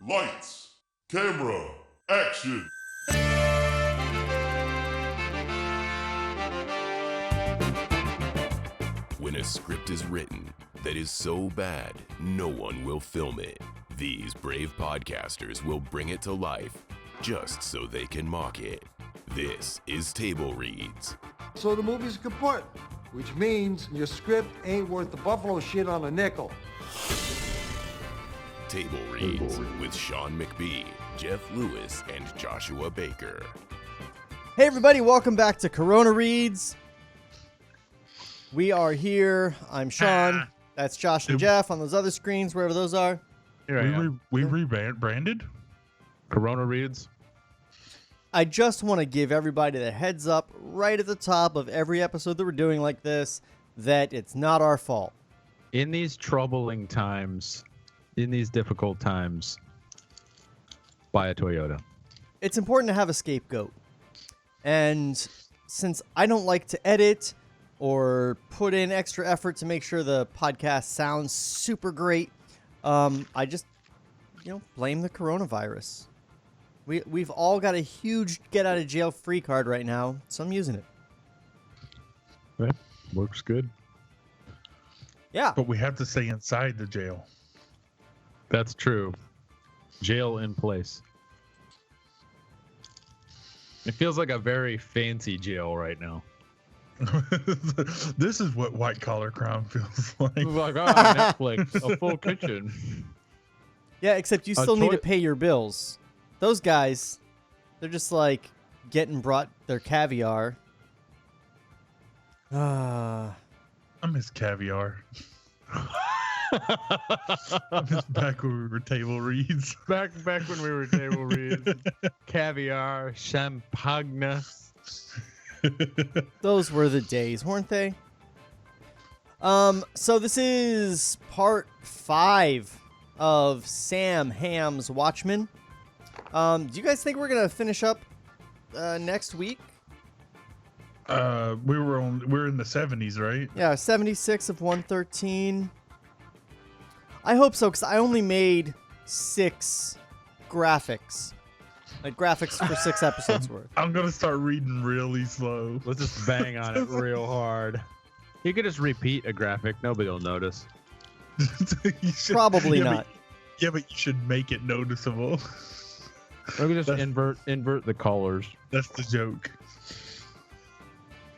Lights, camera, action. When a script is written that is so bad, no one will film it. These brave podcasters will bring it to life just so they can mock it. This is Table Reads. So the movie's kaput, which means your script ain't worth the buffalo shit on a nickel. Table Reads with Sean McBee, Jeff Lewis, and Joshua Baker. Hey everybody, welcome back to Corona Reads. We are here. I'm Sean. That's Josh and Jeff on those other screens, wherever those are. We rebranded Corona Reads. I just want to give everybody the heads up right at the top of every episode that we're doing like this that it's not our fault. In these troubling times, in these difficult times, buy a Toyota. It's important to have a scapegoat. And since I don't like to edit or put in extra effort to make sure the podcast sounds super great, I just, blame the coronavirus. We've all got a huge get-out-of-jail-free card right now, so I'm using it. Yeah, works good. Yeah. But we have to stay inside the jail. That's true. Jail in place. It feels like a very fancy jail right now. This is what white collar crime feels like. It's like, Netflix, a full kitchen. Yeah, except you still need to pay your bills. Those guys, they're just like getting brought their caviar. I miss caviar. I miss back when we were Table Reads. Back when we were Table Reads. Caviar, champagne. Those were the days, weren't they? So this is part 5 of Sam Hamm's Watchmen. Do you guys think we're gonna finish up next week? We're in the 70s, right? Yeah, 76 of 113. I hope so, because I only made 6 graphics. Like graphics for 6 episodes worth. I'm gonna start reading really slow. Let's just bang on it real hard. You could just repeat a graphic. Nobody will notice. Probably not. But you should make it noticeable. Or we just invert the colors. That's the joke.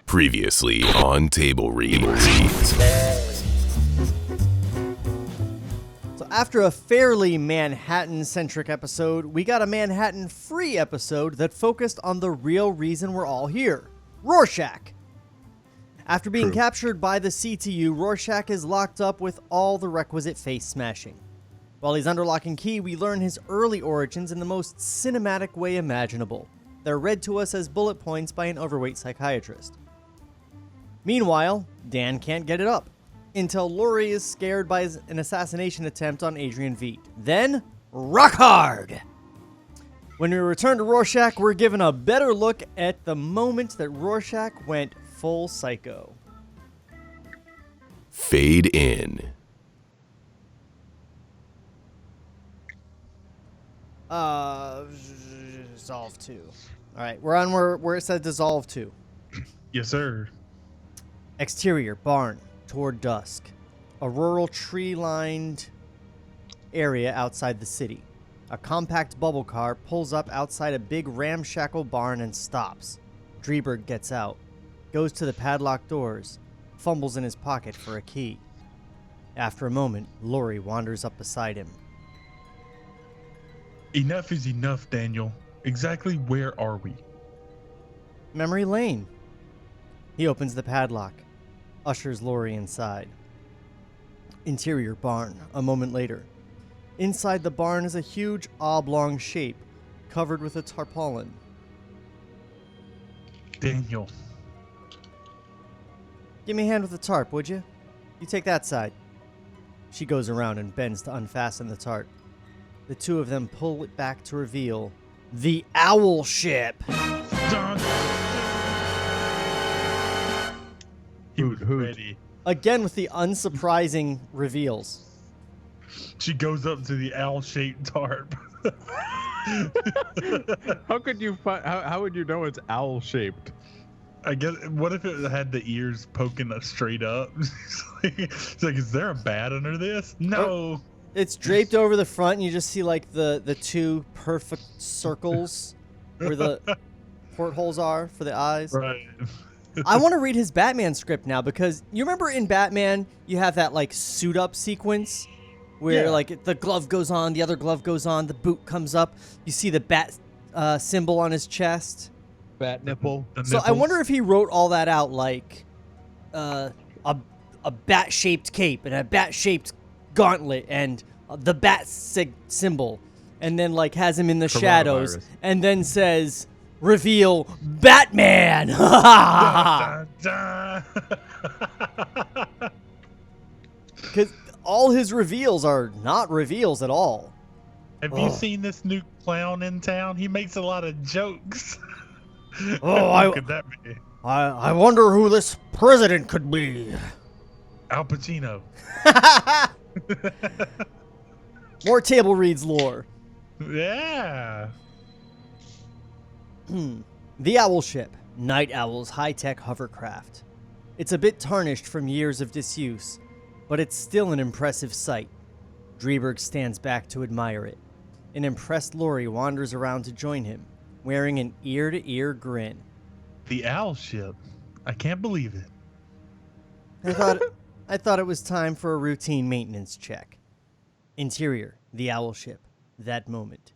Previously on Table Reads. So after a fairly Manhattan-centric episode, we got a Manhattan-free episode that focused on the real reason we're all here, Rorschach. After being captured by the CTU, Rorschach is locked up with all the requisite face smashing. While he's under lock and key, we learn his early origins in the most cinematic way imaginable. They're read to us as bullet points by an overweight psychiatrist. Meanwhile, Dan can't get it up until Laurie is scared by an assassination attempt on Adrian Veidt. Then, rock hard! When we return to Rorschach, we're given a better look at the moment that Rorschach went full psycho. Fade in. Dissolve 2. Alright, we're on where it says dissolve 2. Yes, sir. Exterior, barn, toward dusk. A rural tree-lined area outside the city. A compact bubble car pulls up outside a big ramshackle barn and stops. Dreiberg gets out, goes to the padlocked doors, fumbles in his pocket for a key. After a moment, Laurie wanders up beside him. Enough is enough, Daniel. Exactly where are we? Memory Lane. He opens the padlock, ushers Laurie inside. Interior barn, a moment later. Inside the barn is a huge oblong shape, covered with a tarpaulin. Daniel. Give me a hand with the tarp, would you? You take that side. She goes around and bends to unfasten the tarp. The two of them pull it back to reveal the Owl Ship. He was ready. Again with the unsurprising reveals. She goes up to the owl-shaped tarp. How could you find? How would you know it's owl shaped? I guess. What if it had the ears poking up straight up? It's like, is there a bat under this? No. It's draped over the front, and you just see like the two perfect circles where the portholes are for the eyes. Right. I want to read his Batman script now, because you remember in Batman you have that like suit up sequence where like the glove goes on, the other glove goes on, the boot comes up, you see the bat symbol on his chest. Bat nipple. So I wonder if he wrote all that out like a bat-shaped cape and a bat-shaped gauntlet and the bat symbol, and then like has him in the shadows, and then says, reveal Batman. Because all his reveals are not reveals at all. Have you seen this new clown in town? He makes a lot of jokes. Oh, Who could that be? I wonder who this president could be. Al Pacino. More table reads lore. Yeah. The Owl Ship, Nite-Owl's high-tech hovercraft. It's a bit tarnished from years of disuse, but it's still an impressive sight. Dreiberg stands back to admire it. An impressed Laurie wanders around to join him, wearing an ear-to-ear grin. The Owl Ship. I can't believe it. I thought it was time for a routine maintenance check. Interior, the Owl Ship, that moment.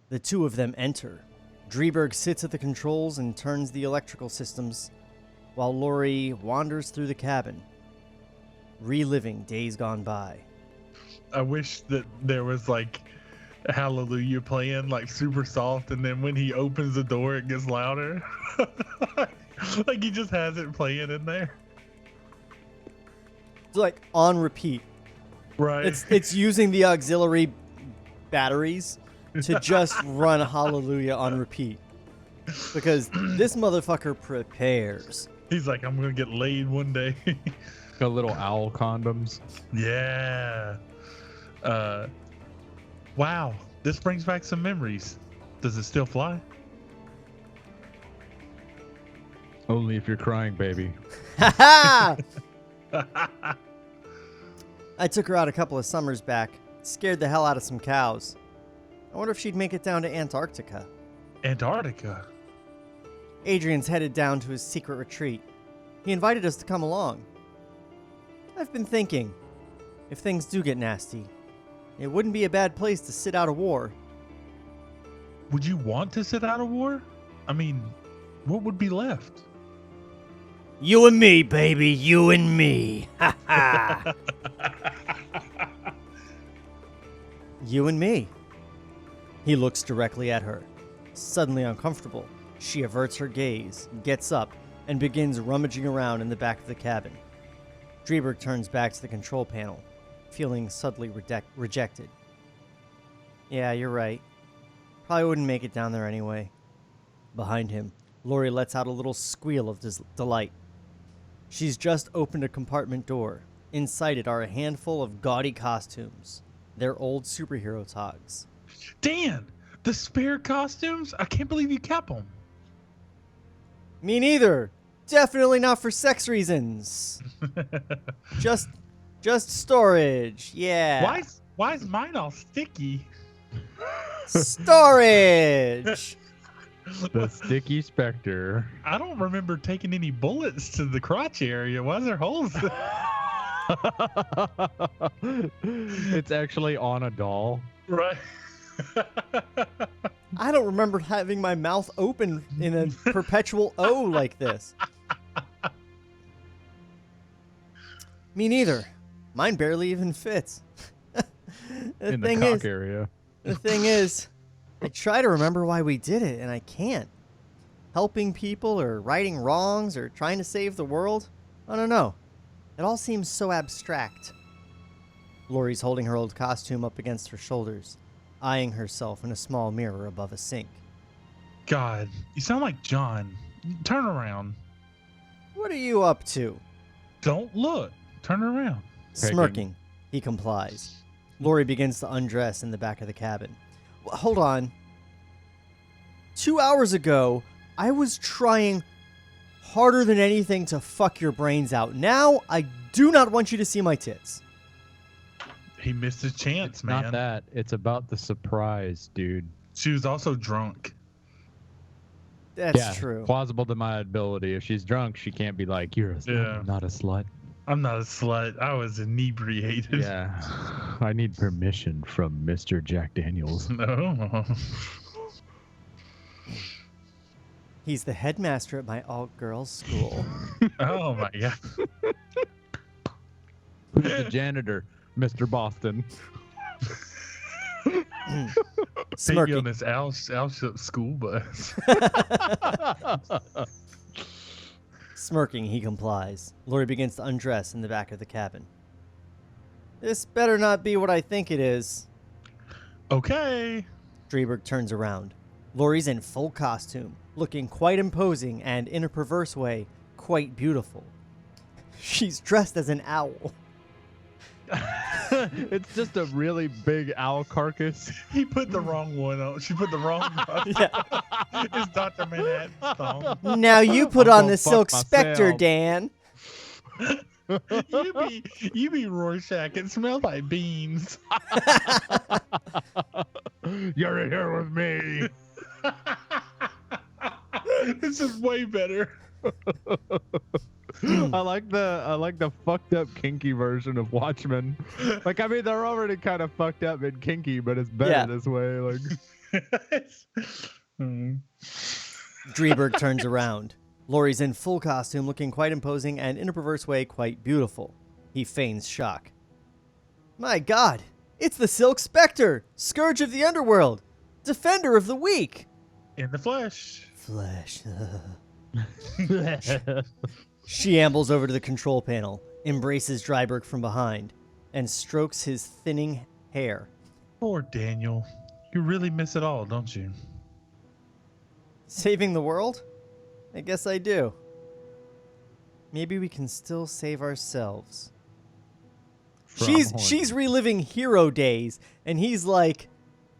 The two of them enter. Dreiberg sits at the controls and turns the electrical systems, while Laurie wanders through the cabin, reliving days gone by. I wish that there was like Hallelujah playing like super soft, and then when he opens the door it gets louder. Like he just has it playing in there. It's like on repeat. Right. It's using the auxiliary batteries to just run Hallelujah on repeat. Because this motherfucker prepares. He's like, I'm gonna get laid one day. Got little owl condoms. Yeah. Wow. This brings back some memories. Does it still fly? Only if you're crying, baby. Ha ha! I took her out a couple of summers back. Scared the hell out of some cows. I wonder if she'd make it down to Antarctica. Antarctica? Adrian's headed down to his secret retreat. He invited us to come along. I've been thinking, if things do get nasty, it wouldn't be a bad place to sit out a war. Would you want to sit out a war? I mean, what would be left? You and me, baby, you and me. Ha ha. You and me. He looks directly at her. Suddenly uncomfortable, she averts her gaze, gets up, and begins rummaging around in the back of the cabin. Dreiberg turns back to the control panel, feeling subtly rejected. Yeah, you're right. Probably wouldn't make it down there anyway. Behind him, Laurie lets out a little squeal of delight. She's just opened a compartment door. Inside it are a handful of gaudy costumes. They're old superhero togs. Dan, the spare costumes? I can't believe you kept them. Me neither. Definitely not for sex reasons. just storage. Yeah. Why is mine all sticky? Storage. The sticky specter. I don't remember taking any bullets to the crotch area. Why is there holes? It's actually on a doll. Right. I don't remember having my mouth open in a perpetual O like this. Me neither. Mine barely even fits. In the cock area. The thing is, I try to remember why we did it, and I can't. Helping people, or righting wrongs, or trying to save the world? I don't know. It all seems so abstract. Laurie's holding her old costume up against her shoulders, eyeing herself in a small mirror above a sink. God, you sound like John. Turn around. What are you up to? Don't look. Turn around. Smirking, he complies. Laurie begins to undress in the back of the cabin. Hold on. 2 hours ago, I was trying harder than anything to fuck your brains out. Now, I do not want you to see my tits. He missed his chance, It's man. not that. It's about the surprise, dude. She was also drunk. That's true. Plausible deniability. If she's drunk, she can't be like, "You're a Yeah. not a slut." I'm not a slut. I was inebriated. Yeah. I need permission from Mr. Jack Daniels. No. He's the headmaster at my all-girls school. Oh my god. Who's the janitor? Mr. Boston. Take me Smirking. on this owl school bus. Smirking, he complies. Lori begins to undress in the back of the cabin. This better not be what I think it is. Okay. Drieberg turns around. Lori's in full costume, looking quite imposing and, in a perverse way, quite beautiful. She's dressed as an owl. It's just a really big owl carcass. He put the wrong one on. She put the wrong one. Yeah. It's Dr. Manhattan song. Now you put I'm on gonna the fuck Silk Spectre, myself. Dan. You be Rorschach. It smells like beans. You're in here with me. This is way better. I like the fucked up kinky version of Watchmen. Like, I mean, they're already kind of fucked up and kinky, but it's better Yeah. this way. Like, Drieberg turns around. Lori's in full costume, looking quite imposing and, in a perverse way, quite beautiful. He feigns shock. My God, it's the Silk Spectre, Scourge of the Underworld, Defender of the Weak. In the flesh. Flesh. She ambles over to the control panel, embraces Drieberg from behind, and strokes his thinning hair. Poor Daniel. You really miss it all, don't you? Saving the world? I guess I do. Maybe we can still save ourselves. She's reliving hero days, and he's like,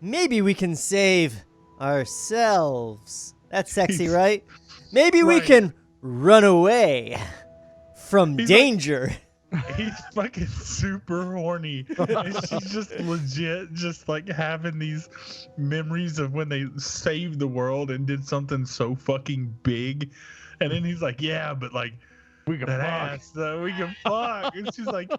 maybe we can save ourselves. That's sexy, right? Maybe we Right. can run away from He's danger. He's fucking super horny. And she's just legit just like having these memories of when they saved the world and did something so fucking big. And then he's like, yeah, but like we can that fuck. ass, we can fuck. And she's like,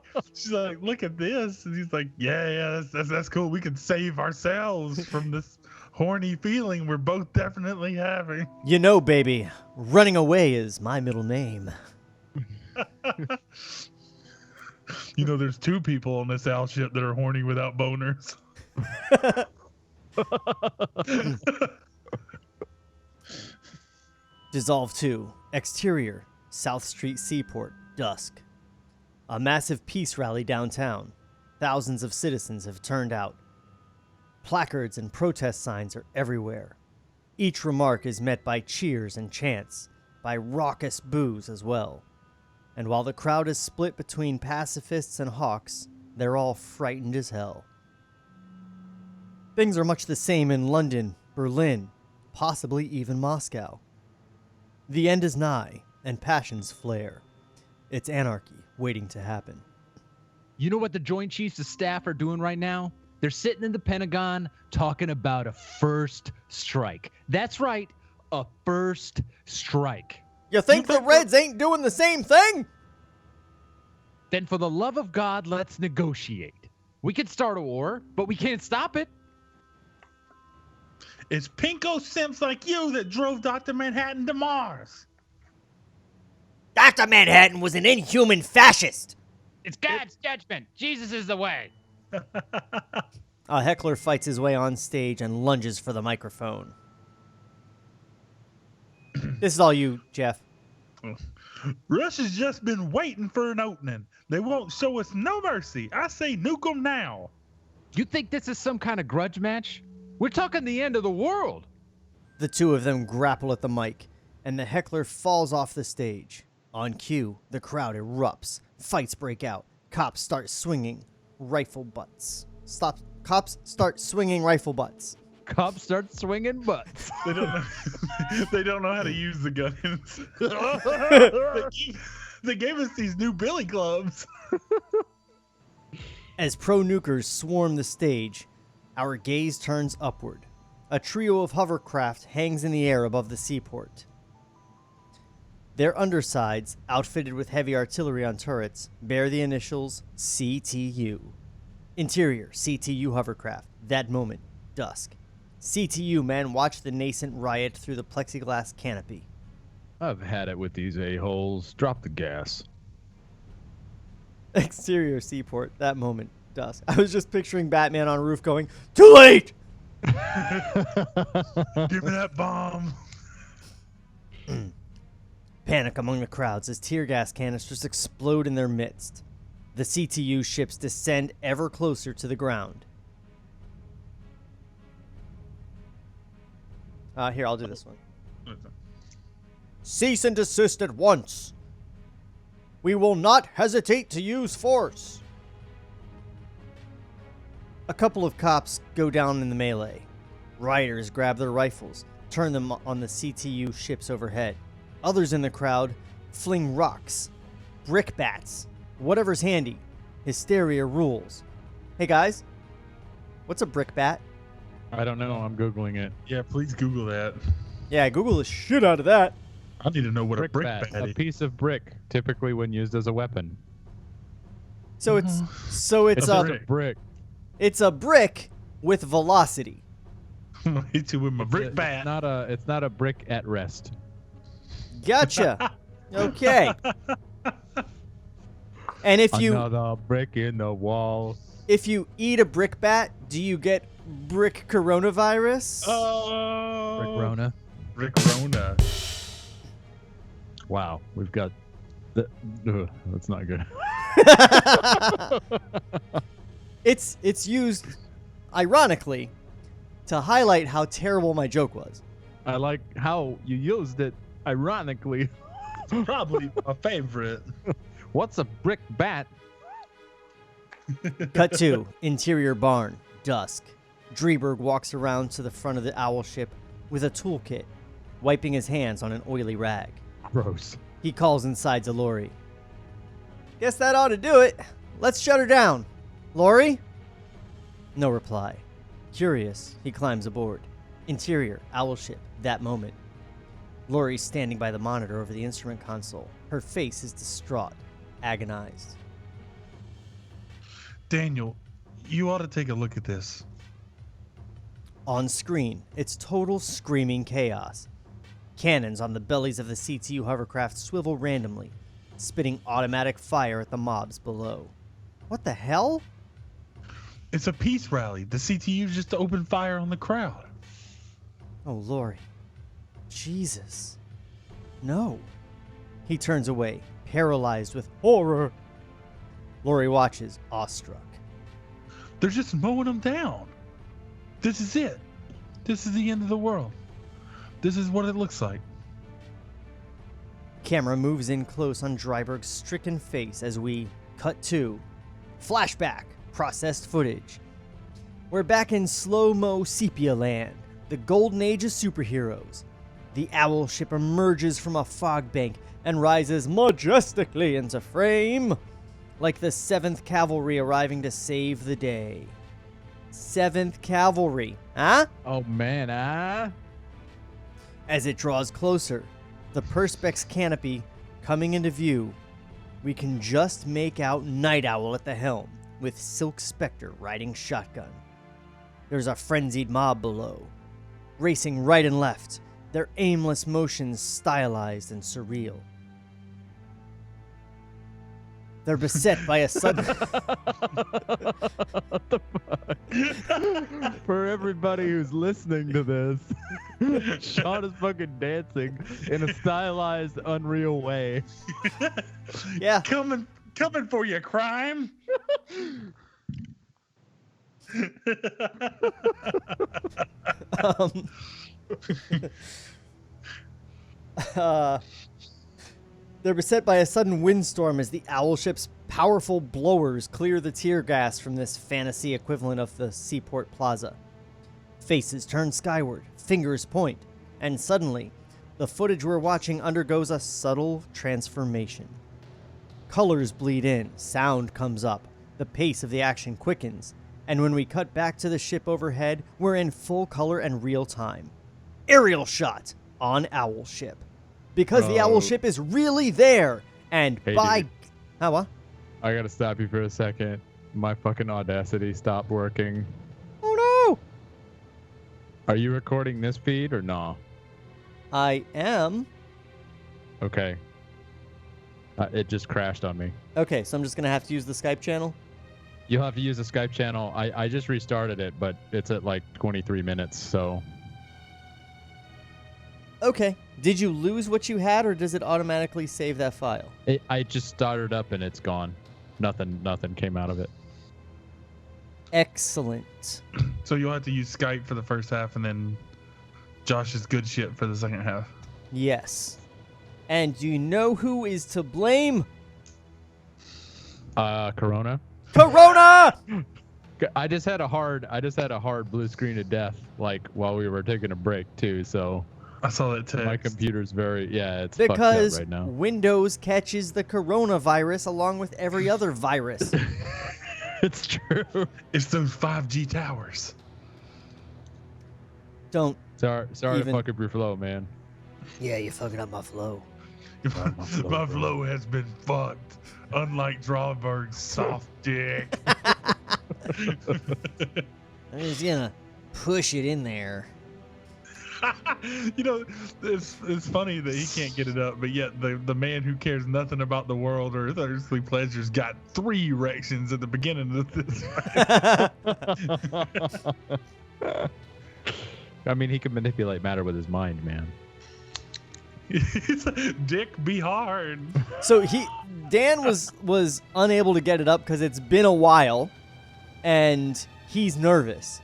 look at this. And he's like, yeah, that's cool. We can save ourselves from this horny feeling we're both definitely having. You know, baby, running away is my middle name. You know, there's two people on this owl ship that are horny without boners. Dissolve 2. Exterior. South Street Seaport. Dusk. A massive peace rally downtown. Thousands of citizens have turned out. Placards and protest signs are everywhere. Each remark is met by cheers and chants, by raucous boos as well. And while the crowd is split between pacifists and hawks, they're all frightened as hell. Things are much the same in London, Berlin, possibly even Moscow. The end is nigh, and passions flare. It's anarchy waiting to happen. You know what the Joint Chiefs of Staff are doing right now? They're sitting in the Pentagon talking about a first strike. That's right, a first strike. You think the Reds ain't doing the same thing? Then for the love of God, let's negotiate. We could start a war, but we can't stop it. It's pinko simps like you that drove Dr. Manhattan to Mars. Dr. Manhattan was an inhuman fascist. It's God's judgment. Jesus is the way. A heckler fights his way on stage and lunges for the microphone. This is all you, Jeff. Russia's just been waiting for an opening. They won't show us no mercy. I say nuke them now. You think this is some kind of grudge match? We're talking the end of the world. The two of them grapple at the mic, and the heckler falls off the stage. On cue, the crowd erupts. Fights break out. Cops start swinging rifle butts. Cops start swinging rifle butts. cops start swinging butts. They don't know. They don't know how to use the guns. They gave us these new billy clubs. As pro-nukers swarm the stage, our gaze turns upward. A trio of hovercraft hangs in the air above the seaport. Their undersides, outfitted with heavy artillery on turrets, bear the initials CTU. Interior, CTU hovercraft. That moment, dusk. CTU men watch the nascent riot through the plexiglass canopy. I've had it with these a-holes. Drop the gas. Exterior seaport. That moment, dusk. I was just picturing Batman on a roof going, "Too late!" Give me that bomb. Panic among the crowds as tear gas canisters explode in their midst. The CTU ships descend ever closer to the ground. Here, I'll do this one. Cease and desist at once. We will not hesitate to use force. A couple of cops go down in the melee. Rioters grab their rifles, turn them on the CTU ships overhead. Others in the crowd fling rocks, brickbats, whatever's handy. Hysteria rules. Hey guys, what's a brickbat? I don't know. I'm Googling it. Yeah, please Google that. Yeah, Google the shit out of that. I need to know what a Brickbat, brickbat a is. piece of brick, typically when used as a weapon. So it's It's a just a brick. it's a brick with velocity. I'm gonna hit you with my brickbat. It's not a brick at rest. Gotcha. Okay. And if you Another brick in the wall. eat a brickbat, do you get brick coronavirus? Oh, Brick Rona. Rick Rona. Wow, we've got. That's not good. It's used, ironically, to highlight how terrible my joke was. I like how you used it. Ironically, Probably my favorite. what's a brick bat? Cut 2, interior barn, dusk. Dreberg walks around to the front of the owl ship with a toolkit, wiping his hands on an oily rag. Gross. He calls inside to Lori. Guess that ought to do it. Let's shut her down. Lori? No reply. Curious, he climbs aboard. Interior, owl ship, that moment. Lori's standing by the monitor over the instrument console. Her face is distraught, agonized. Daniel, you ought to take a look at this. On screen, it's total screaming chaos. Cannons on the bellies of the CTU hovercraft swivel randomly, spitting automatic fire at the mobs below. What the hell? It's a peace rally. The CTU just opened fire on the crowd. Oh, Lori. Jesus. No. He turns away, paralyzed with horror. Lori watches, awestruck. They're just mowing them down. This is it. This is the end of the world. This is what it looks like. Camera moves in close on Dryberg's stricken face as we cut to flashback, processed footage. We're back in slow-mo sepia land, the golden age of superheroes. The owl ship emerges from a fog bank and rises majestically into frame, like the 7th Cavalry arriving to save the day. 7th Cavalry, huh? Oh man, As it draws closer, the Perspex canopy coming into view, we can just make out Nite-Owl at the helm, with Silk Spectre riding shotgun. There's a frenzied mob below, racing right and left, their aimless motions stylized and surreal. They're beset by a sudden... What the fuck? For everybody who's listening to this, Sean is fucking dancing in a stylized, unreal way. Yeah. Coming for you, crime. They're beset by a sudden windstorm as the owl ship's powerful blowers clear the tear gas from this fantasy equivalent of the seaport plaza. Faces turn skyward, fingers point, and suddenly, the footage we're watching undergoes a subtle transformation. Colors bleed in, sound comes up, the pace of the action quickens, and when we cut back to the ship overhead, we're in full color and real time. Aerial shot on Owl ship. Because the Owl ship is really there, and Hey, by... dude. Huh, what? I gotta stop you for a second. My fucking Audacity stopped working. Oh no! Are you recording this feed or no? I am. Okay. It just crashed on me. Okay, so I'm just gonna have to use the Skype channel. You'll have to use the Skype channel. I just restarted it, but it's at like 23 minutes, so... Okay. Did you lose what you had, or does it automatically save that file? I just started up and it's gone. Nothing came out of it. Excellent. So you'll have to use Skype for the first half and then Josh's good shit for the second half. Yes. And do you know who is to blame? Corona? Corona! I just had a hard blue screen of death, like while we were taking a break too, so... I saw that text. My computer's it's fucked Because up right now. Windows catches the coronavirus along with every other virus. It's true. It's those 5G towers. Don't. Sorry to Even- fuck up your flow, man. Yeah, you're fucking up my flow. My flow has been fucked. Unlike Drawberg's soft dick. I'm just gonna push it in there. You know, it's funny that he can't get it up, but yet the man who cares nothing about the world or his earthly pleasures got 3 erections at the beginning of this. I mean, he can manipulate matter with his mind, man. Dick be hard. So Dan was unable to get it up because it's been a while, and he's nervous.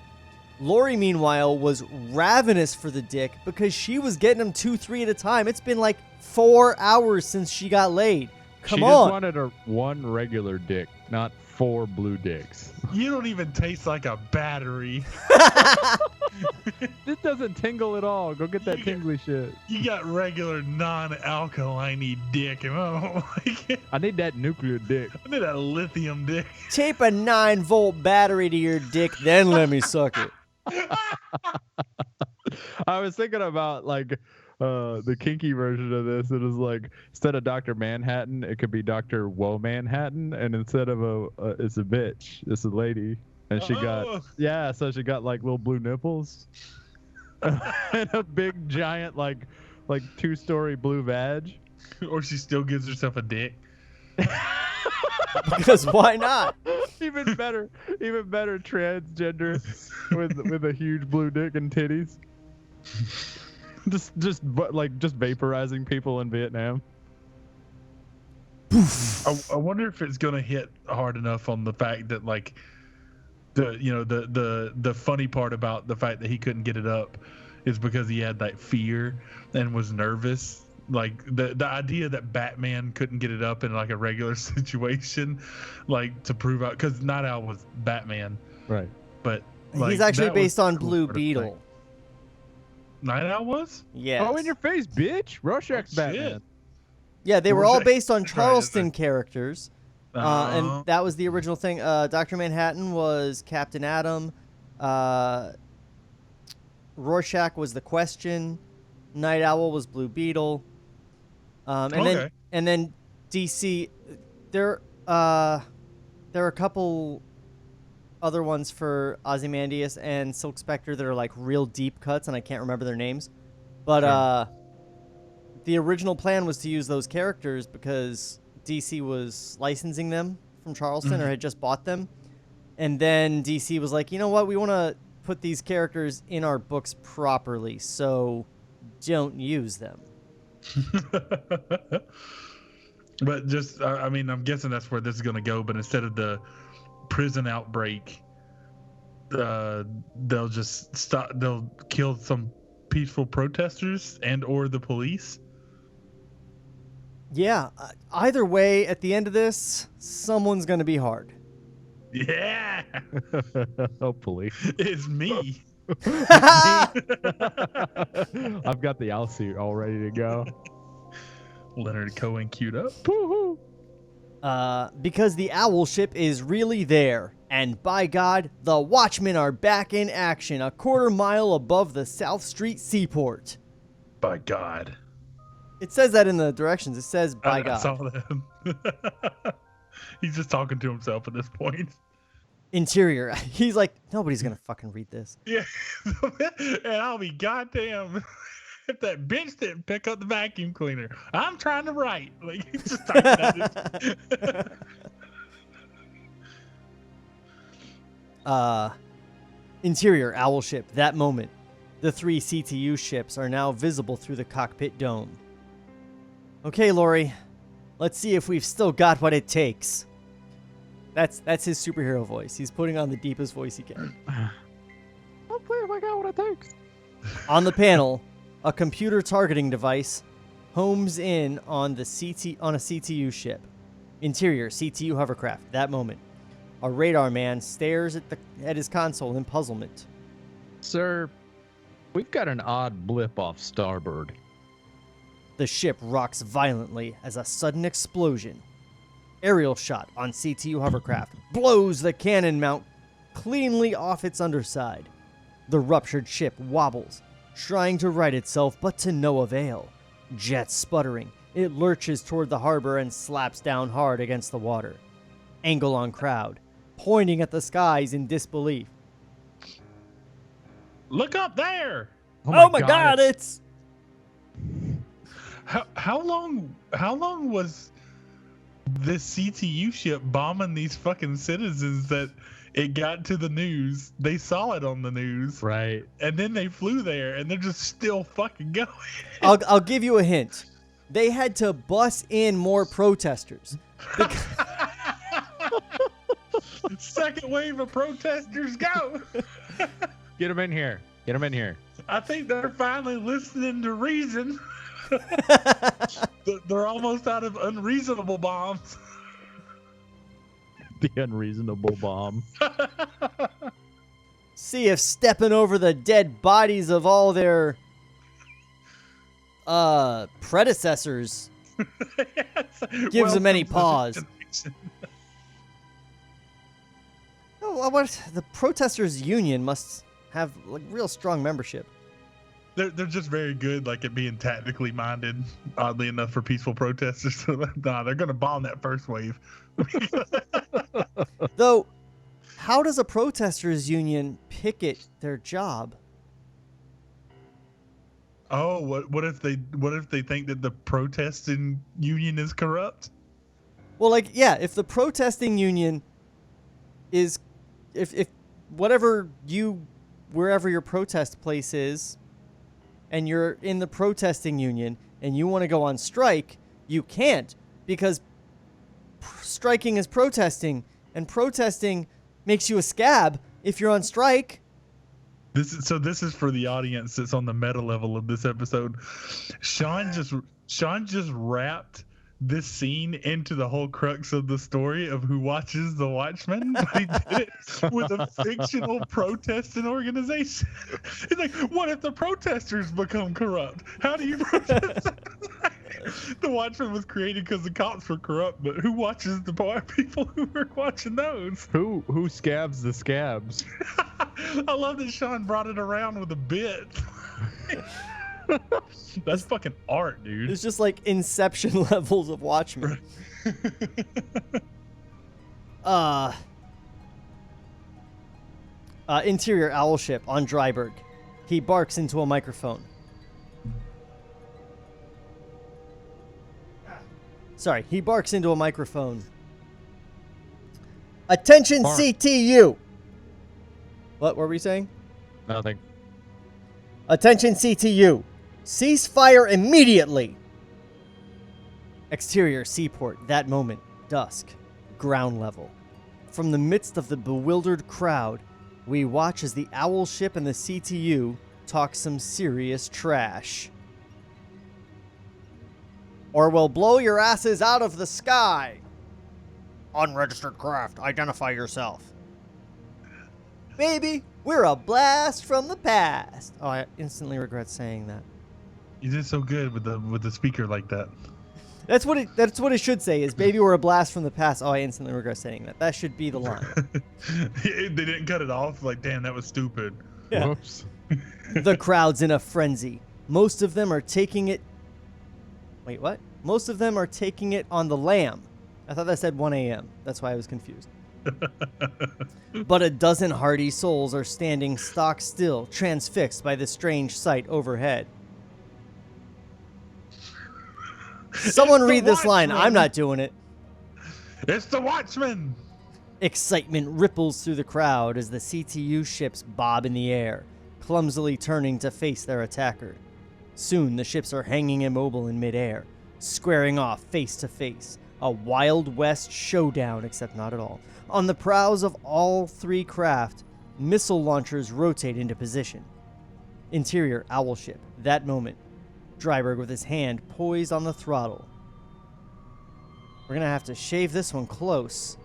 Lori, meanwhile, was ravenous for the dick because she was getting him 2-3 at a time. It's been like 4 hours since she got laid. Come she on. just wanted one regular dick, not 4 blue dicks. You don't even taste like a battery. This doesn't tingle at all. Go get that tingly shit. You got regular non-alkaline dick, and I don't like it. I need that nuclear dick. I need that lithium dick. Tape a 9-volt battery to your dick, then let me suck it. I was thinking about like the kinky version of this. It was like instead of Dr. Manhattan, it could be Dr. Woe Manhattan, and instead of it's a bitch, it's a lady, and she got so she got like little blue nipples and a big giant like 2-story blue vag. Or she still gives herself a dick. Because why not? Even better transgender with a huge blue dick and titties. just vaporizing people in Vietnam. I wonder if it's gonna hit hard enough on the fact that like the funny part about the fact that he couldn't get it up is because he had that fear and was nervous. Like the idea that Batman couldn't get it up in like a regular situation, like to prove out, because Nite-Owl was Batman, Right? but like, He's actually that was based on the cool Blue part of the Beetle. thing. Nite-Owl was? Yes. Oh, in your face, bitch! Rorschach's Oh, shit. Batman. Yeah, they were all Rorschach. based on Right, Charleston that's characters. Uh-huh. And that was the original thing. Dr. Manhattan was Captain Atom. Rorschach was the Question. Nite-Owl was Blue Beetle. And then DC, there are a couple other ones for Ozymandias and Silk Spectre that are like real deep cuts, and I can't remember their names. But the original plan was to use those characters because DC was licensing them from Charleston or had just bought them. And then DC was like, you know what? We want to put these characters in our books properly, so don't use them. But just, I mean, I'm guessing that's where this is going to go. But instead of the prison outbreak, they'll just stop. They'll kill some peaceful protesters and or the police. Yeah. Either way, at the end of this, someone's going to be hard. Yeah, Hopefully. it's me. I've got the owl suit all ready to go. Leonard Cohen queued up. Woohoo! Because the owl ship is really there. And by God, the Watchmen are back in action a quarter mile above the South Street seaport. By God. It says that in the directions. It says, by I God. saw that. He's just talking to himself at this point. Interior. He's like, nobody's going to fucking read this. Yeah. And I'll be goddamn if that bitch didn't pick up the vacuum cleaner. I'm trying to write. Like, he's just typing at it. Interior owl ship. That moment. The 3 CTU ships are now visible through the cockpit dome. Okay, Lori. Let's see if we've still got what it takes. That's his superhero voice. He's putting on the deepest voice he can. Let's see if I got what it takes. On the panel, a computer targeting device homes in on a CTU ship. Interior CTU hovercraft. That moment, a radar man stares at his console in puzzlement. Sir, we've got an odd blip off starboard. The ship rocks violently as a sudden explosion. Aerial shot on CTU hovercraft blows the cannon mount cleanly off its underside. The ruptured ship wobbles, trying to right itself, but to no avail. Jets sputtering, it lurches toward the harbor and slaps down hard against the water. Angle on crowd, pointing at the skies in disbelief. Look up there. Oh my God, it's... How long was this CTU ship bombing these fucking citizens that it got to the news? They saw it on the news. Right. And then they flew there and they're just still fucking going. I'll give you a hint. They had to bus in more protesters. Second wave of protesters, go. Get them in here. Get them in here. I think they're finally listening to reason. They're almost out of unreasonable bombs. The unreasonable bomb. See if stepping over the dead bodies of all their predecessors gives them any pause. Oh, the protesters union must have like real strong membership. They're just very good, like at being tactically minded. Oddly enough, for peaceful protesters, nah, they're gonna bomb that first wave. Though, how does a protesters union picket their job? Oh, what if they think that the protesting union is corrupt? Well, like, yeah, if the protesting union is, if whatever wherever your protest place is, and you're in the protesting union and you want to go on strike, you can't, because striking is protesting, and protesting makes you a scab if you're on strike. This is for the audience that's on the meta level of this episode. Sean just wrapped this scene into the whole crux of the story of who watches the Watchmen, but he did it with a fictional protesting organization. He's like, what if the protesters become corrupt? How do you protest? The Watchmen was created because the cops were corrupt, but who watches the people who were watching those? Who scabs the scabs? I love that Sean brought it around with a bit. That's fucking art, dude. It's just like Inception levels of Watchmen. Interior owl ship on Dryberg. He barks into a microphone. Sorry, he barks into a microphone. Attention, Bark. CTU! What were we saying? Nothing. Attention, CTU! Cease fire immediately! Exterior seaport, that moment, dusk, ground level. From the midst of the bewildered crowd, we watch as the owl ship and the CTU talk some serious trash. Or we'll blow your asses out of the sky! Unregistered craft, identify yourself. Baby, We're a blast from the past. Oh, I instantly regret saying that. You did so good with the speaker like that. That's what it should say is, baby, we're a blast from the past. Oh, I instantly regret saying that. That should be the line. They didn't cut it off. Like, damn, that was stupid. Yeah. Whoops. The crowd's in a frenzy. Most of them are taking it... Wait, what? Most of them are taking it on the lam. I thought that said 1 a.m. That's why I was confused. But a dozen hardy souls are standing stock still, transfixed by the strange sight overhead. Someone read this line. I'm not doing it. It's the Watchmen! Excitement ripples through the crowd as the CTU ships bob in the air, clumsily turning to face their attacker. Soon the ships are hanging immobile in midair, squaring off face to face. A Wild West showdown, except not at all. On the prows of all three craft, missile launchers rotate into position. Interior Owl ship. That moment, Dryberg with his hand poised on the throttle. We're gonna have to shave this one close.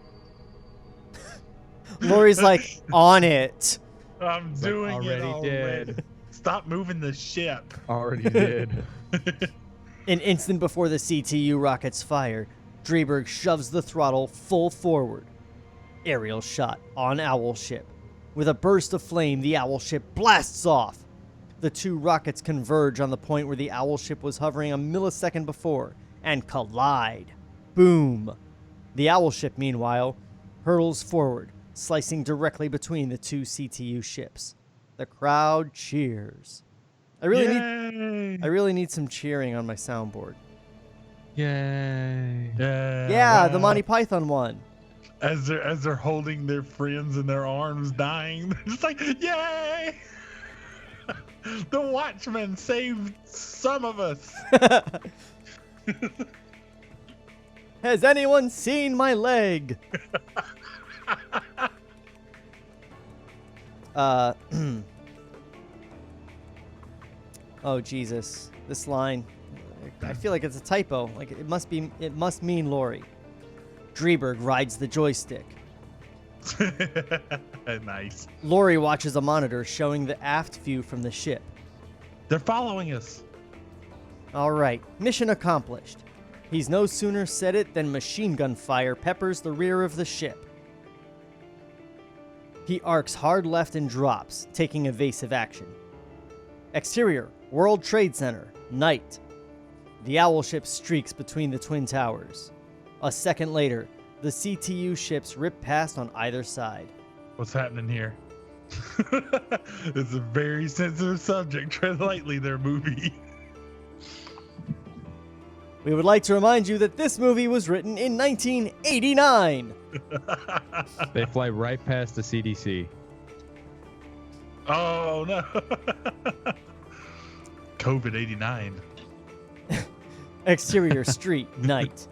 Lori's like, on it. I'm doing it already. Did. Stop moving the ship. Already did. An instant before the CTU rockets fire, Dryberg shoves the throttle full forward. Aerial shot on Owl ship. With a burst of flame, the Owl ship blasts off. The two rockets converge on the point where the Owl ship was hovering a millisecond before and collide. Boom. The Owl ship, meanwhile, hurtles forward, slicing directly between the two CTU ships. The crowd cheers. I really need some cheering on my soundboard. Yay. Yeah, the Monty Python one. As they're holding their friends in their arms, dying, they're just like, yay! The Watchmen saved some of us. Has anyone seen my leg? Oh Jesus, this line. I feel like it's a typo. Like it must mean Lori. Dryberg rides the joystick. Nice. Lori watches a monitor showing the aft view from the ship. They're following us. All right, mission accomplished. He's no sooner said it than machine gun fire peppers the rear of the ship. He arcs hard left and drops, taking evasive action. Exterior, World Trade Center, night. The Owl ship streaks between the twin towers. A second later, the CTU ships rip past on either side. What's happening here? It's a very sensitive subject. Tread lightly there, movie. We would like to remind you that this movie was written in 1989. They fly right past the CDC. Oh, no. COVID-89. Exterior street, night.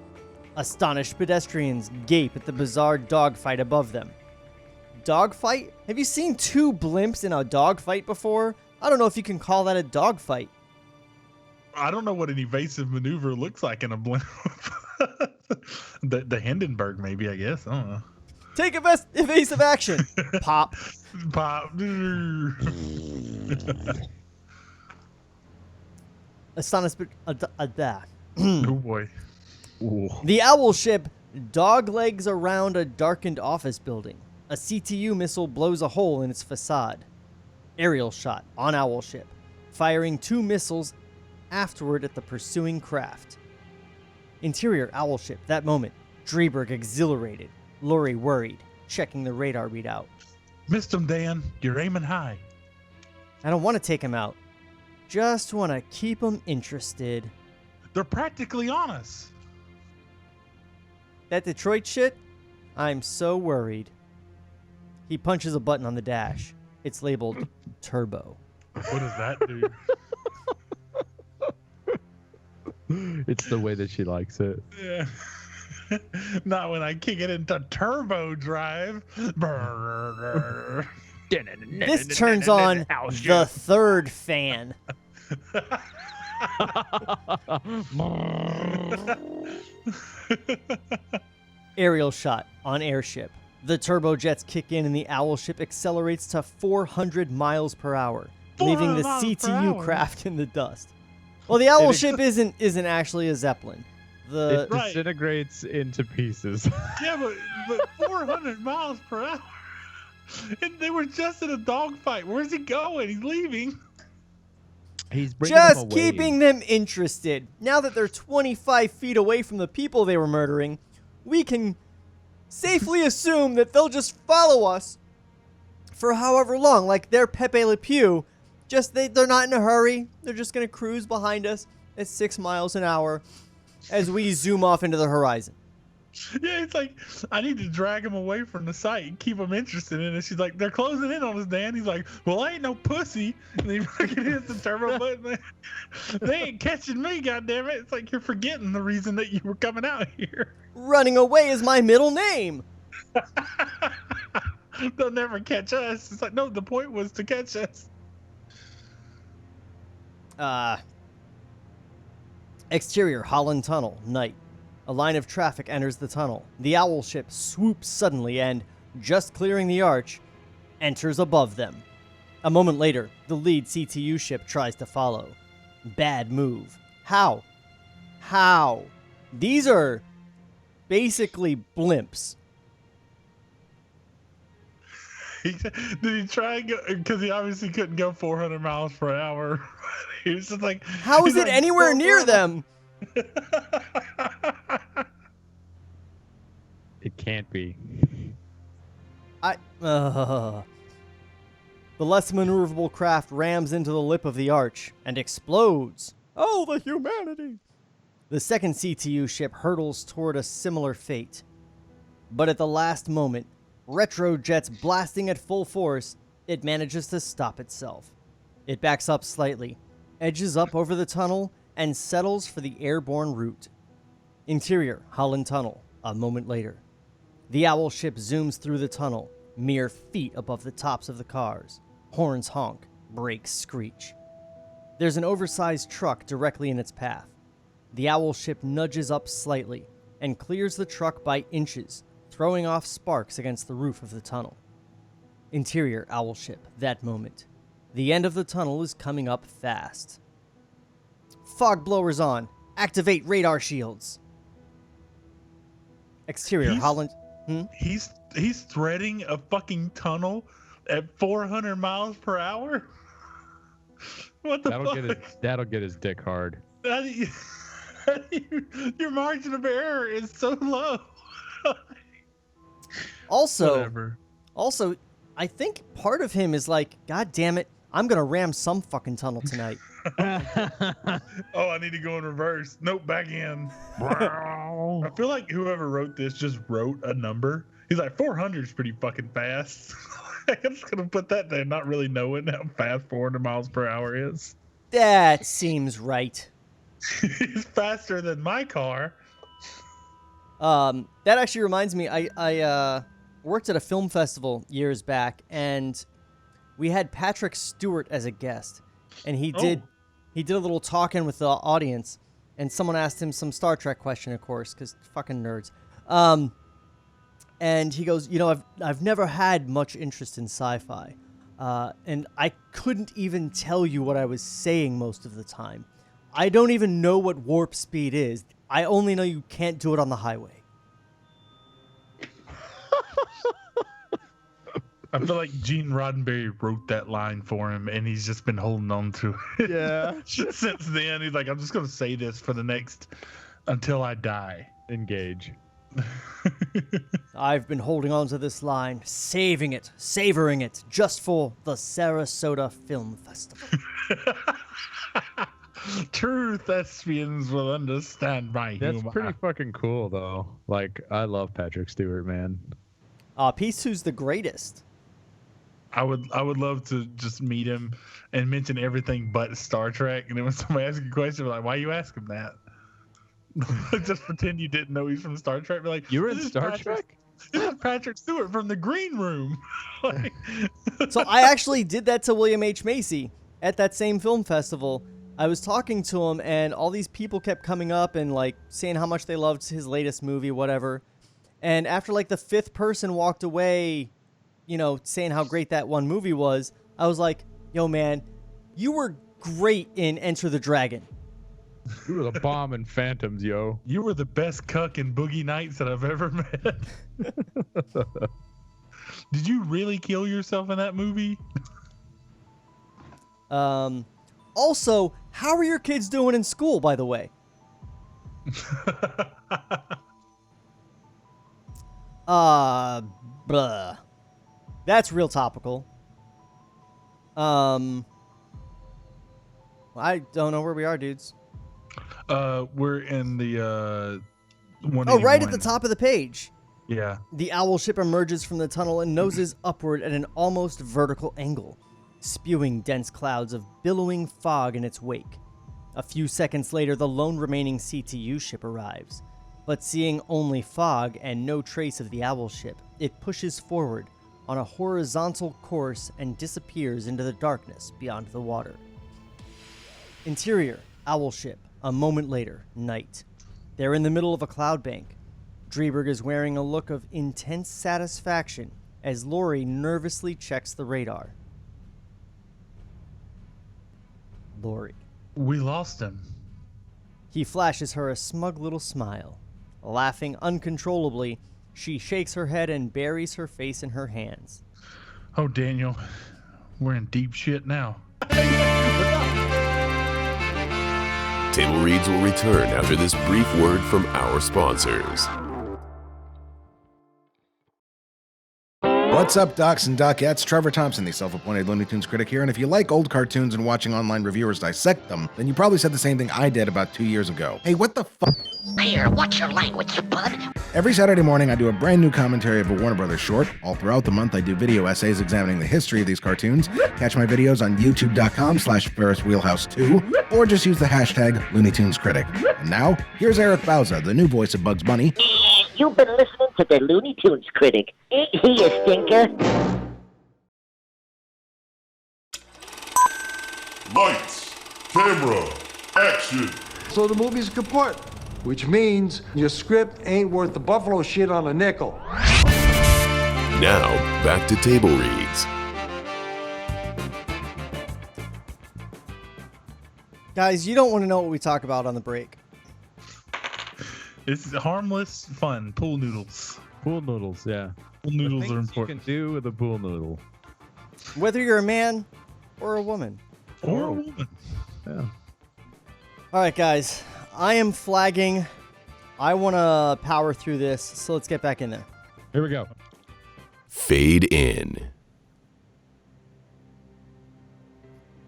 Astonished pedestrians gape at the bizarre dogfight above them. Dogfight? Have you seen two blimps in a dogfight before? I don't know if you can call that a dogfight. I don't know what an evasive maneuver looks like in a blimp. the Hindenburg, maybe, I guess. I don't know. Take evasive action. Pop. Pop. Astonished. Oh, boy. Ooh. The Owl ship doglegs around a darkened office building. A CTU missile blows a hole in its facade. Aerial shot on Owl ship, firing two missiles afterward at the pursuing craft. Interior Owl ship, that moment, Dryberg exhilarated, Lori worried, checking the radar readout. Missed him, Dan. You're aiming high. I don't want to take him out. Just want to keep him interested. They're practically on us. That Detroit shit? I'm so worried. He punches a button on the dash. It's labeled Turbo. What does that do? It's the way that she likes it. Yeah. Not when I kick it into turbo drive. This turns on the third fan. Aerial shot on airship. The turbojets kick in and the owl ship accelerates to 400 miles per hour, leaving the 400 miles per CTU hour? craft in the dust. Well, the owl ship isn't actually a Zeppelin. It Right. disintegrates into pieces. Yeah, but 400 miles per hour. And they were just in a dogfight. Where's he going? He's leaving. He's bringing them Just away. keeping them interested. Now that they're 25 feet away from the people they were murdering, we can safely assume that they'll just follow us for however long. Like they're Pepe Le Pew. They're not in a hurry. They're just going to cruise behind us at 6 miles an hour as we zoom off into the horizon. Yeah, it's like, I need to drag him away from the site and keep him interested in it. She's like, they're closing in on us, Dan. He's like, well, I ain't no pussy. And he fucking hits the turbo button. They ain't catching me, goddammit. It's like, you're forgetting the reason that you were coming out here. Running away is my middle name. They'll never catch us. It's like, no, the point was to catch us. Exterior Holland Tunnel, night. A line of traffic enters the tunnel. The owl ship swoops suddenly and, just clearing the arch, enters above them. A moment later, the lead CTU ship tries to follow. Bad move. How? These are basically blimps. Did he try and go? Because he obviously couldn't go 400 miles per hour. He was just like, How is he's it like, anywhere "Go near 400." them? It can't be. The less maneuverable craft rams into the lip of the arch and explodes. Oh, the humanity! The second CTU ship hurtles toward a similar fate. But at the last moment, retro jets blasting at full force, it manages to stop itself. It backs up slightly, edges up over the tunnel, and settles for the airborne route. Interior, Holland Tunnel, a moment later. The owl ship zooms through the tunnel, mere feet above the tops of the cars. Horns honk, brakes screech. There's an oversized truck directly in its path. The owl ship nudges up slightly and clears the truck by inches, throwing off sparks against the roof of the tunnel. Interior owl ship, that moment. The end of the tunnel is coming up fast. Fog blowers on. Activate radar shields. Exterior, He's- Holland. He's threading a fucking tunnel at 400 miles per hour? What the fuck? That'll get his dick hard. Your margin of error is so low. Also, Whatever. I think part of him is like, God damn it, I'm gonna ram some fucking tunnel tonight. Oh, I need to go in reverse. Nope, back in. I feel like whoever wrote this just wrote a number. He's like, 400 is pretty fucking fast. I'm just going to put that there, not really knowing how fast 400 miles per hour is. That seems right. He's faster than my car. That actually reminds me, I worked at a film festival years back, and we had Patrick Stewart as a guest, and he did a little talking with the audience, and someone asked him some Star Trek question, of course, because fucking nerds. And he goes, you know, I've never had much interest in sci-fi, and I couldn't even tell you what I was saying most of the time. I don't even know what warp speed is. I only know you can't do it on the highway. I feel like Gene Roddenberry wrote that line for him, and he's just been holding on to it. Yeah. Since then, he's like, I'm just going to say this for the next, until I die. Engage. I've been holding on to this line, saving it, savoring it, just for the Sarasota Film Festival. True thespians will understand my That's humor. pretty fucking cool, though. Like, I love Patrick Stewart, man. Piece 2's the greatest. I would love to just meet him and mention everything but Star Trek. And then when somebody asks a question, like, why you ask him that? Just pretend you didn't know he's from Star Trek. Be like, You were in "This is Star Patrick- Trek? This is Patrick Stewart from the Green Room." Like, So I actually did that to William H. Macy at that same film festival. I was talking to him, and all these people kept coming up and like saying how much they loved his latest movie, whatever. And after like the 5th person walked away, you know, saying how great that one movie was, I was like, yo, man, you were great in Enter the Dragon. You were the bomb in Phantoms, yo. You were the best cuck in Boogie Nights that I've ever met. Did you really kill yourself in that movie? Also, how are your kids doing in school, by the way? Blah. That's real topical. I don't know where we are, dudes. We're in the 181. Oh, right at the top of the page. Yeah. The owl ship emerges from the tunnel and noses upward at an almost vertical angle, spewing dense clouds of billowing fog in its wake. A few seconds later, the lone remaining CTU ship arrives, but seeing only fog and no trace of the owl ship, it pushes forward on a horizontal course and disappears into the darkness beyond the water. Interior, owl ship. A moment later, night. They're in the middle of a cloud bank. Dreiberg is wearing a look of intense satisfaction as Lori nervously checks the radar. Lori. We lost him. He flashes her a smug little smile. Laughing uncontrollably, she shakes her head and buries her face in her hands. Oh, Daniel, we're in deep shit now. Table Reads will return after this brief word from our sponsors. What's up, docs and docettes? Trevor Thompson, the self-appointed Looney Tunes critic here, and if you like old cartoons and watching online reviewers dissect them, then you probably said the same thing I did about 2 years ago. Hey, what the fuck? Here, watch your language, you bud. Every Saturday morning, I do a brand new commentary of a Warner Brothers short. All throughout the month, I do video essays examining the history of these cartoons. Catch my videos on youtube.com/FerrisWheelhouse2, or just use the hashtag LooneyTunesCritic. And now, here's Eric Bauza, the new voice of Bugs Bunny. You've been listening to the Looney Tunes critic. Ain't he a stinker? Lights, camera, action. So the movie's kaput, which means your script ain't worth the buffalo shit on a nickel. Now, back to Table Reads. Guys, you don't want to know what we talk about on the break. It's harmless fun. Pool noodles. Pool noodles, yeah. Pool noodles The are things important. you can do with a pool noodle. Whether you're a man or a woman. Or a woman. Yeah. All right, guys. I am flagging. I want to power through this, so let's get back in there. Here we go. Fade in.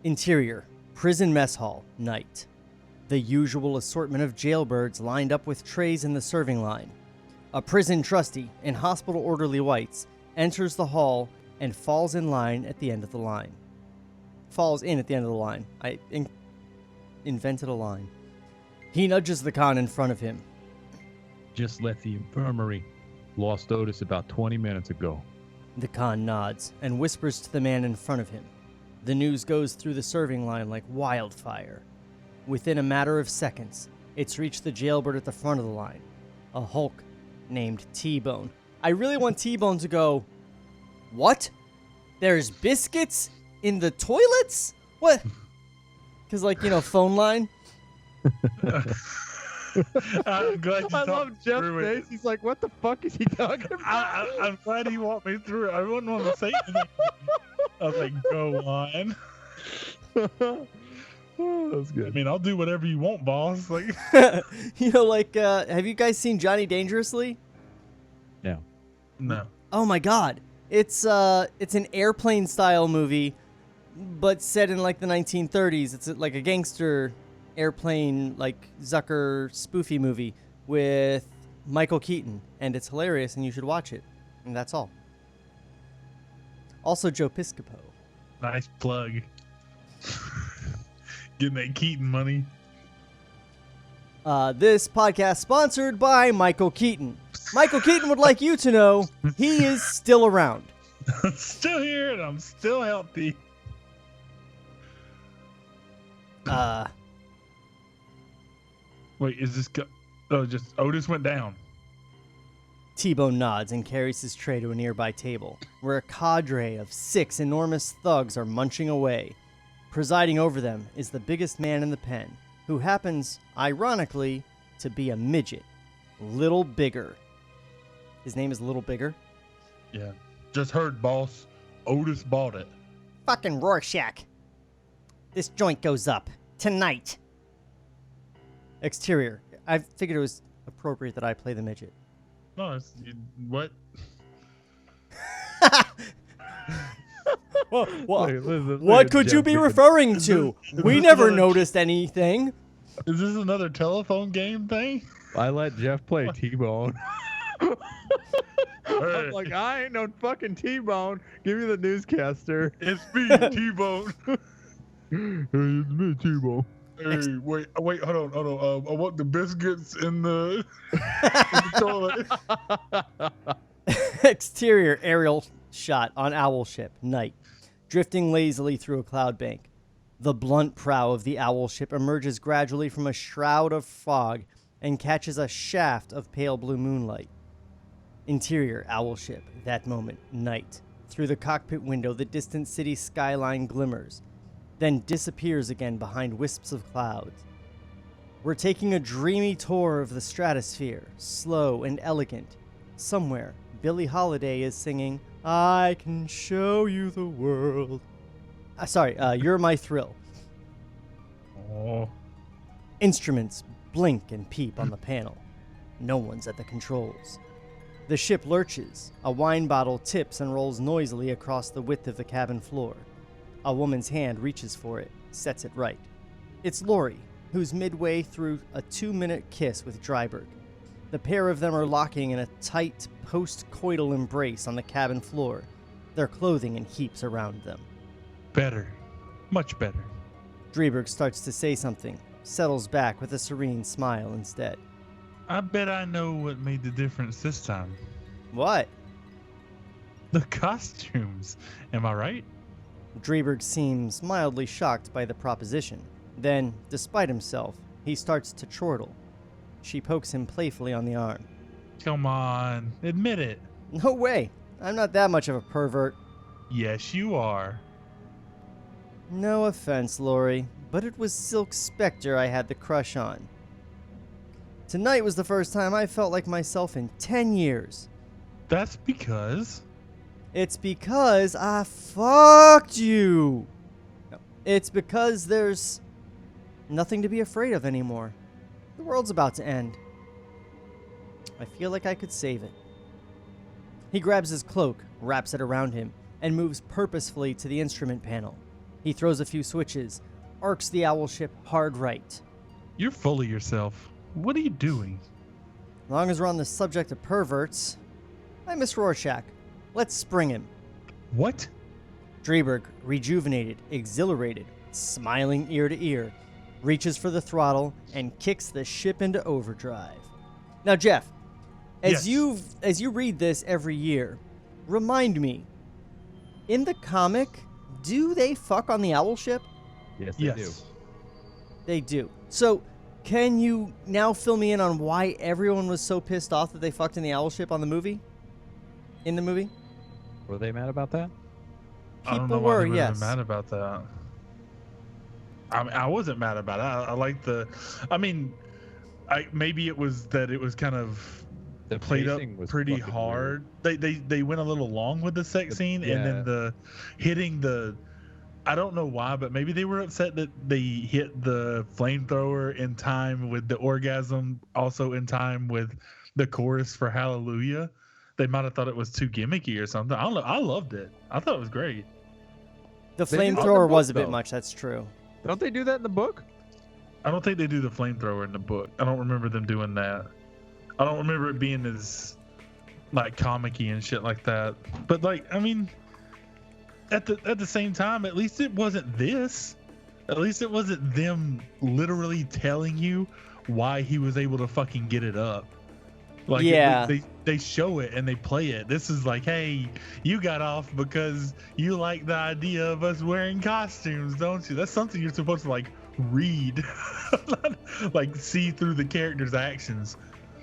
Interior, prison mess hall, night. The usual assortment of jailbirds lined up with trays in the serving line. A prison trustee in hospital orderly whites enters the hall and falls in line at the end of the line. Falls in at the end of the line. I invented a line. He nudges the con in front of him. Just left the infirmary. Lost Otis about 20 minutes ago. The con nods and whispers to the man in front of him. The news goes through the serving line like wildfire. Within a matter of seconds, it's reached the jailbird at the front of the line, a Hulk named T-Bone. I really want T-Bone to go, what? There's biscuits in the toilets? What? Because, like, you know, phone line? I'm glad you I talked love Jeff's through it. face. He's like, what the fuck is he talking about? I'm glad he walked me through it. I wouldn't want to say anything. I was like, go on. Oh, that's I good. mean, I'll do whatever you want, boss. Like, You know, like, have you guys seen Johnny Dangerously? Yeah. no. Oh my god. It's an airplane style movie, but set in like the 1930s. It's like a gangster airplane, like Zucker spoofy movie with Michael Keaton, and it's hilarious and you should watch it. And that's all. Also Joe Piscopo. Nice plug. Getting that Keaton money. This podcast sponsored by Michael Keaton. Michael Keaton would like you to know he is still around. I'm still here and I'm still healthy. Uh, Wait, is this? Oh, just Otis went down. T-Bone nods and carries his tray to a nearby table, where a cadre of 6 enormous thugs are munching away. Presiding over them is the biggest man in the pen, who happens, ironically, to be a midget. Little Bigger. His name is Little Bigger? Yeah. Just heard, boss. Otis bought it. Fucking Rorschach. This joint goes up. Tonight. Exterior. I figured it was appropriate that I play the midget. No, what? Well, Listen, what could you be referring to? We never noticed anything. Is this another telephone game thing? I let Jeff play T-Bone. I'm like, I ain't no fucking T-Bone. Give me the newscaster. It's me, T-Bone. It's me, T-Bone. Hey, wait, hold on. I want the biscuits in the, in the toilet. Exterior aerial shot on Owl ship, night, drifting lazily through a cloud bank. The blunt prow of the Owl ship emerges gradually from a shroud of fog and catches a shaft of pale blue moonlight. Interior Owl ship, that moment, night. Through the cockpit window, the distant city skyline glimmers, then disappears again behind wisps of clouds. We're taking a dreamy tour of the stratosphere, slow and elegant. Somewhere, Billie Holiday is singing, I can show you the world. You're My Thrill. Oh. Instruments blink and peep on the panel. No one's at the controls. The ship lurches. A wine bottle tips and rolls noisily across the width of the cabin floor. A woman's hand reaches for it, sets it right. It's Lori, who's midway through a 2-minute kiss with Dryberg. The pair of them are locking in a tight post-coital embrace on the cabin floor, their clothing in heaps around them. Better. Much better. Dryberg starts to say something, settles back with a serene smile instead. I bet I know what made the difference this time. What? The costumes. Am I right? Dryberg seems mildly shocked by the proposition. Then, despite himself, he starts to chortle. She pokes him playfully on the arm. Come on. Admit it. No way. I'm not that much of a pervert. Yes, you are. No offense, Lori, but it was Silk Spectre I had the crush on. Tonight was the first time I felt like myself in 10 years. That's because... It's because I fucked you. No, it's because there's nothing to be afraid of anymore. The world's about to end. I feel like I could save it. He grabs his cloak, wraps it around him, and moves purposefully to the instrument panel. He throws a few switches, arcs the owl ship hard right. You're full of yourself. What are you doing? As long as we're on the subject of perverts, I miss Rorschach. Let's spring him. What? Dryberg, rejuvenated, exhilarated, smiling ear to ear, reaches for the throttle and kicks the ship into overdrive. Now, Jeff, as you read this every year, remind me, in the comic, do they fuck on the owl ship? Yes, they do. They do. So, can you now fill me in on why everyone was so pissed off that they fucked in the owl ship on the movie? In the movie? Were they mad about that? I don't know why they were mad about that. I mean, I wasn't mad about it. I like the... I mean, maybe it was that it was kind of The played up pacing was pretty fucking hard. They went a little long with the sex scene, and then the hitting the... I don't know why, but maybe they were upset that they hit the flamethrower in time with the orgasm, also in time with the chorus for Hallelujah. They might have thought it was too gimmicky or something. I don't know. I loved it. I thought it was great. The They did that in the flamethrower was a book, bit though. much, that's true. Don't they do that in the book? I don't think they do the flamethrower in the book. I don't remember them doing that. I don't remember it being as like comic-y and shit like that. But like, I mean, at the same time, at least it wasn't this. At least it wasn't them literally telling you why he was able to fucking get it up. Like, Yeah. they show it and they play it. This is like, hey, you got off because you like the idea of us wearing costumes, don't you? That's something you're supposed to like read, like see through the character's actions.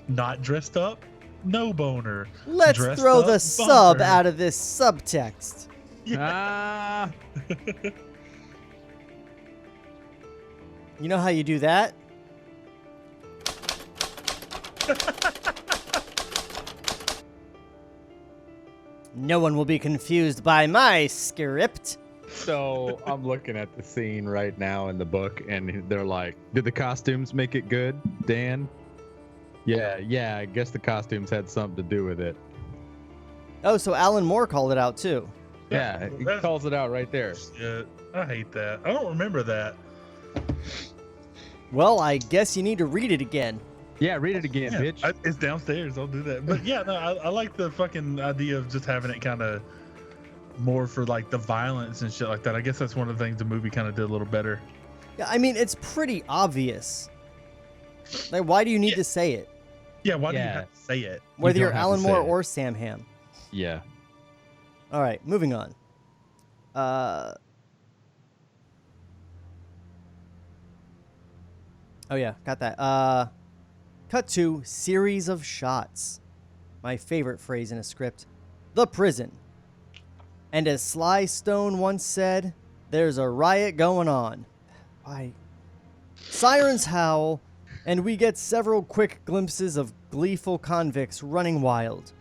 Not dressed up, no boner. Let's Dressed throw up the sub bumper. out of this subtext. Ah, You know how you do that? No one will be confused by my script. so I'm looking at the scene right now in the book, and they're like, "Did the costumes make it good, Dan?" Yeah. I guess the costumes had something to do with it. Oh, so Alan Moore called it out too. Yeah, he calls it out right there. Shit, I hate that. I don't remember that. Well, I guess you need to read it again. Yeah, read it again, Yeah, bitch. it's downstairs. I'll do that. But yeah, no, I like the fucking idea of just having it kind of more for like the violence and shit like that. I guess that's one of the things the movie kind of did a little better. Yeah, I mean, it's pretty obvious. Like, why do you need to say it? Yeah, why do you Yeah. have to say it? Whether you're don't have to Alan say Moore it. or Sam Hamm. Yeah. All right, moving on. Oh yeah, got that. Cut to series of shots. My favorite phrase in a script. The prison. And as Sly Stone once said, there's a riot going on. Why? Sirens howl, and we get several quick glimpses of gleeful convicts running wild,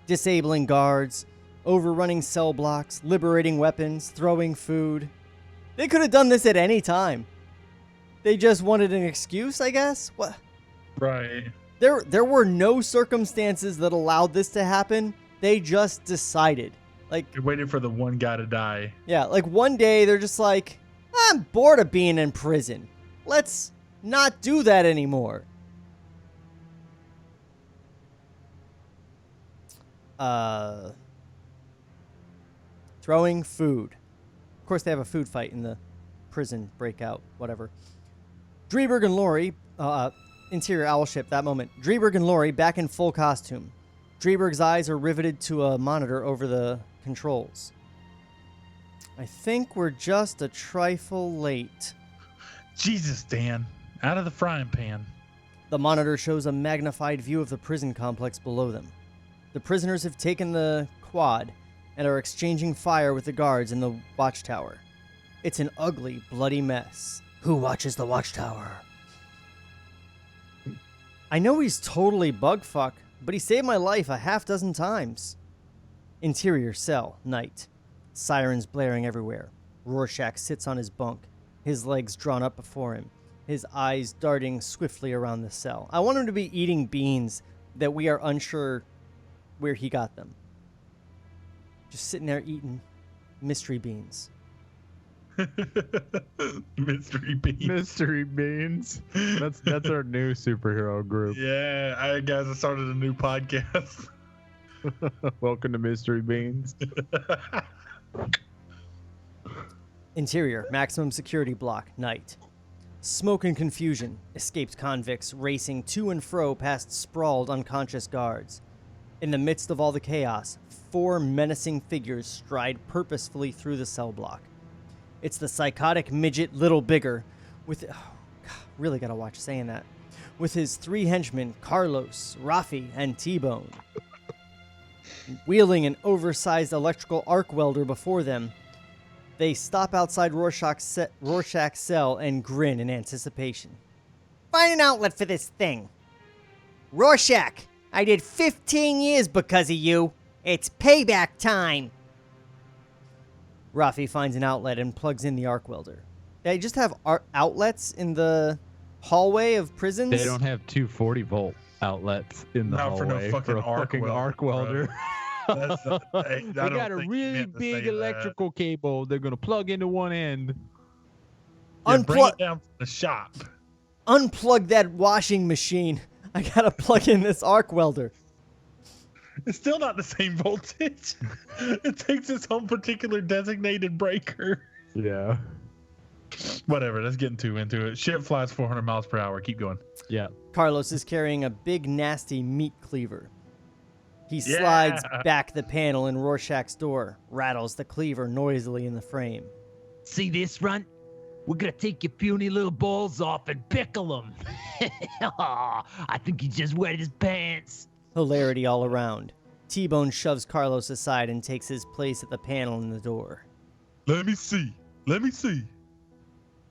disabling guards, overrunning cell blocks, liberating weapons, throwing food. They could have done this at any time. They just wanted an excuse, I guess? What? Right. There were no circumstances that allowed this to happen. They just decided. Like, You're waiting for the one guy to die. yeah, like one day they're just like, I'm bored of being in prison. Let's not do that anymore. Throwing food. Of course, they have a food fight in the prison breakout, whatever. Dreberg and Laurie, interior owl ship, that moment. Dreberg and Laurie back in full costume. Dreberg's eyes are riveted to a monitor over the controls. I think we're just a trifle late. Jesus, Dan. Out of the frying pan. The monitor shows a magnified view of the prison complex below them. The prisoners have taken the quad and are exchanging fire with the guards in the watchtower. It's an ugly, bloody mess. Who watches the watchtower? I know he's totally bugfuck, but he saved my life a half dozen times. Interior cell, night. Sirens blaring everywhere. Rorschach sits on his bunk, his legs drawn up before him, his eyes darting swiftly around the cell. I want him to be eating beans that we are unsure where he got them. Just sitting there eating mystery beans. Mystery beans. Mystery beans. That's our new superhero group. Yeah, guys, I started a new podcast. Welcome to Mystery Beans. Interior, maximum security block, night. Smoke and confusion, escaped convicts racing to and fro past sprawled, unconscious guards. In the midst of all the chaos, 4 menacing figures stride purposefully through the cell block. It's the psychotic midget Little Bigger, with... Oh, God, really gotta watch saying that. With his 3 henchmen, Carlos, Rafi, and T-Bone. Wheeling an oversized electrical arc welder before them, they stop outside Rorschach's cell and grin in anticipation. Find an outlet for this thing. Rorschach, I did 15 years because of you. It's payback time. Rafi finds an outlet and plugs in the arc welder. They just have outlets in the hallway of prisons? They don't have 240-volt outlets in the Not for no hallway fucking a arc fucking welder, arc welder. They They got a really big electrical cable they're gonna plug into one end. Yeah, bring it down from the shop. Unplug that washing machine. I gotta plug in this arc welder. It's still not the same voltage. It takes its own particular designated breaker. Yeah. Whatever, that's getting too into it. Ship flies 400 miles per hour. Keep going. Yeah. Carlos is carrying a big, nasty meat cleaver. He slides back the panel in Rorschach's door, rattles the cleaver noisily in the frame. See this, Runt? We're gonna take your puny little balls off and pickle them. I think he just wet his pants. Hilarity all around. T-Bone shoves Carlos aside and takes his place at the panel in the door. Let me see.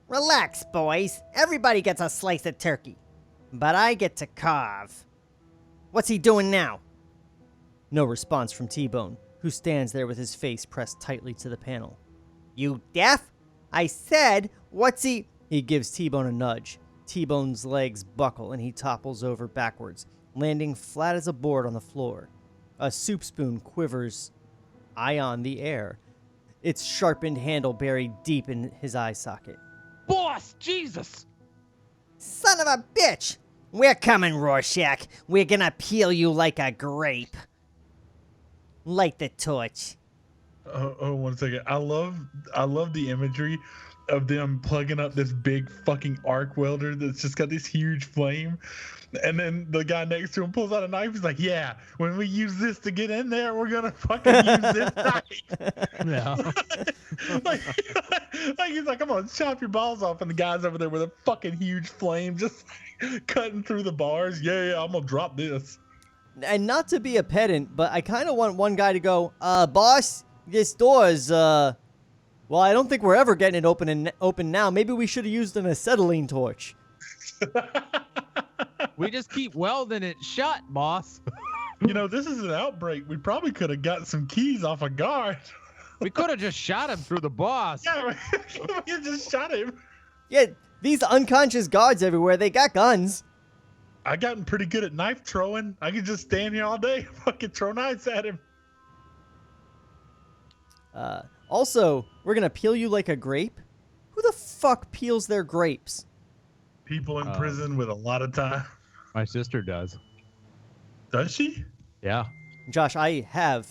Relax, boys. Everybody gets a slice of turkey. But I get to carve. What's he doing now? No response from T-Bone, who stands there with his face pressed tightly to the panel. You deaf? I said, what's he... He gives T-Bone a nudge. T-Bone's legs buckle and he topples over backwards, landing flat as a board on the floor. A soup spoon quivers high on the air, its sharpened handle buried deep in his eye socket. Boss, Jesus! Son of a bitch! We're coming, Rorschach. We're gonna peel you like a grape. Light the torch. Oh, 1 second. I love the imagery of them plugging up this big fucking arc welder that's just got this huge flame. And then the guy next to him pulls out a knife. He's like, yeah, when we use this to get in there, we're going to fucking use this knife. Yeah. like he's like, come on, chop your balls off. And the guy's over there with a fucking huge flame just cutting through the bars. Yeah, I'm going to drop this. And not to be a pedant, but I kind of want one guy to go, boss, this door is, well, I don't think we're ever getting it open now. Maybe we should have used an acetylene torch. We just keep welding it shut, boss. This is an outbreak. We probably could have got some keys off a guard. We could have just shot him through the boss. Yeah, we just shot him. Yeah, these unconscious guards everywhere, they got guns. I gotten pretty good at knife throwing. I could just stand here all day, fucking throw knives at him. Also, we're gonna peel you like a grape? Who the fuck peels their grapes? People in prison with a lot of time. My sister does. Does she? Yeah. Josh, I have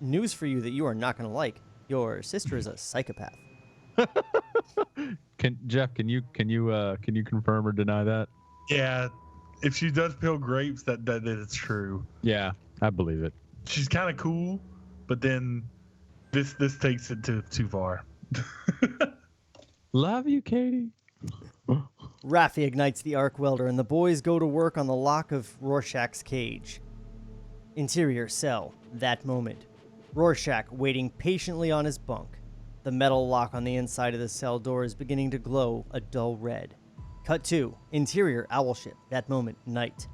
news for you that you are not gonna like. Your sister is a psychopath. Jeff, can you confirm or deny that? Yeah. If she does peel grapes, that is true. Yeah, I believe it. She's kind of cool, but then this takes it too far. Love you, Katie. Raffi ignites the arc welder, and the boys go to work on the lock of Rorschach's cage. Interior cell, that moment. Rorschach waiting patiently on his bunk. The metal lock on the inside of the cell door is beginning to glow a dull red. Cut 2. Interior Owlship, that moment, night.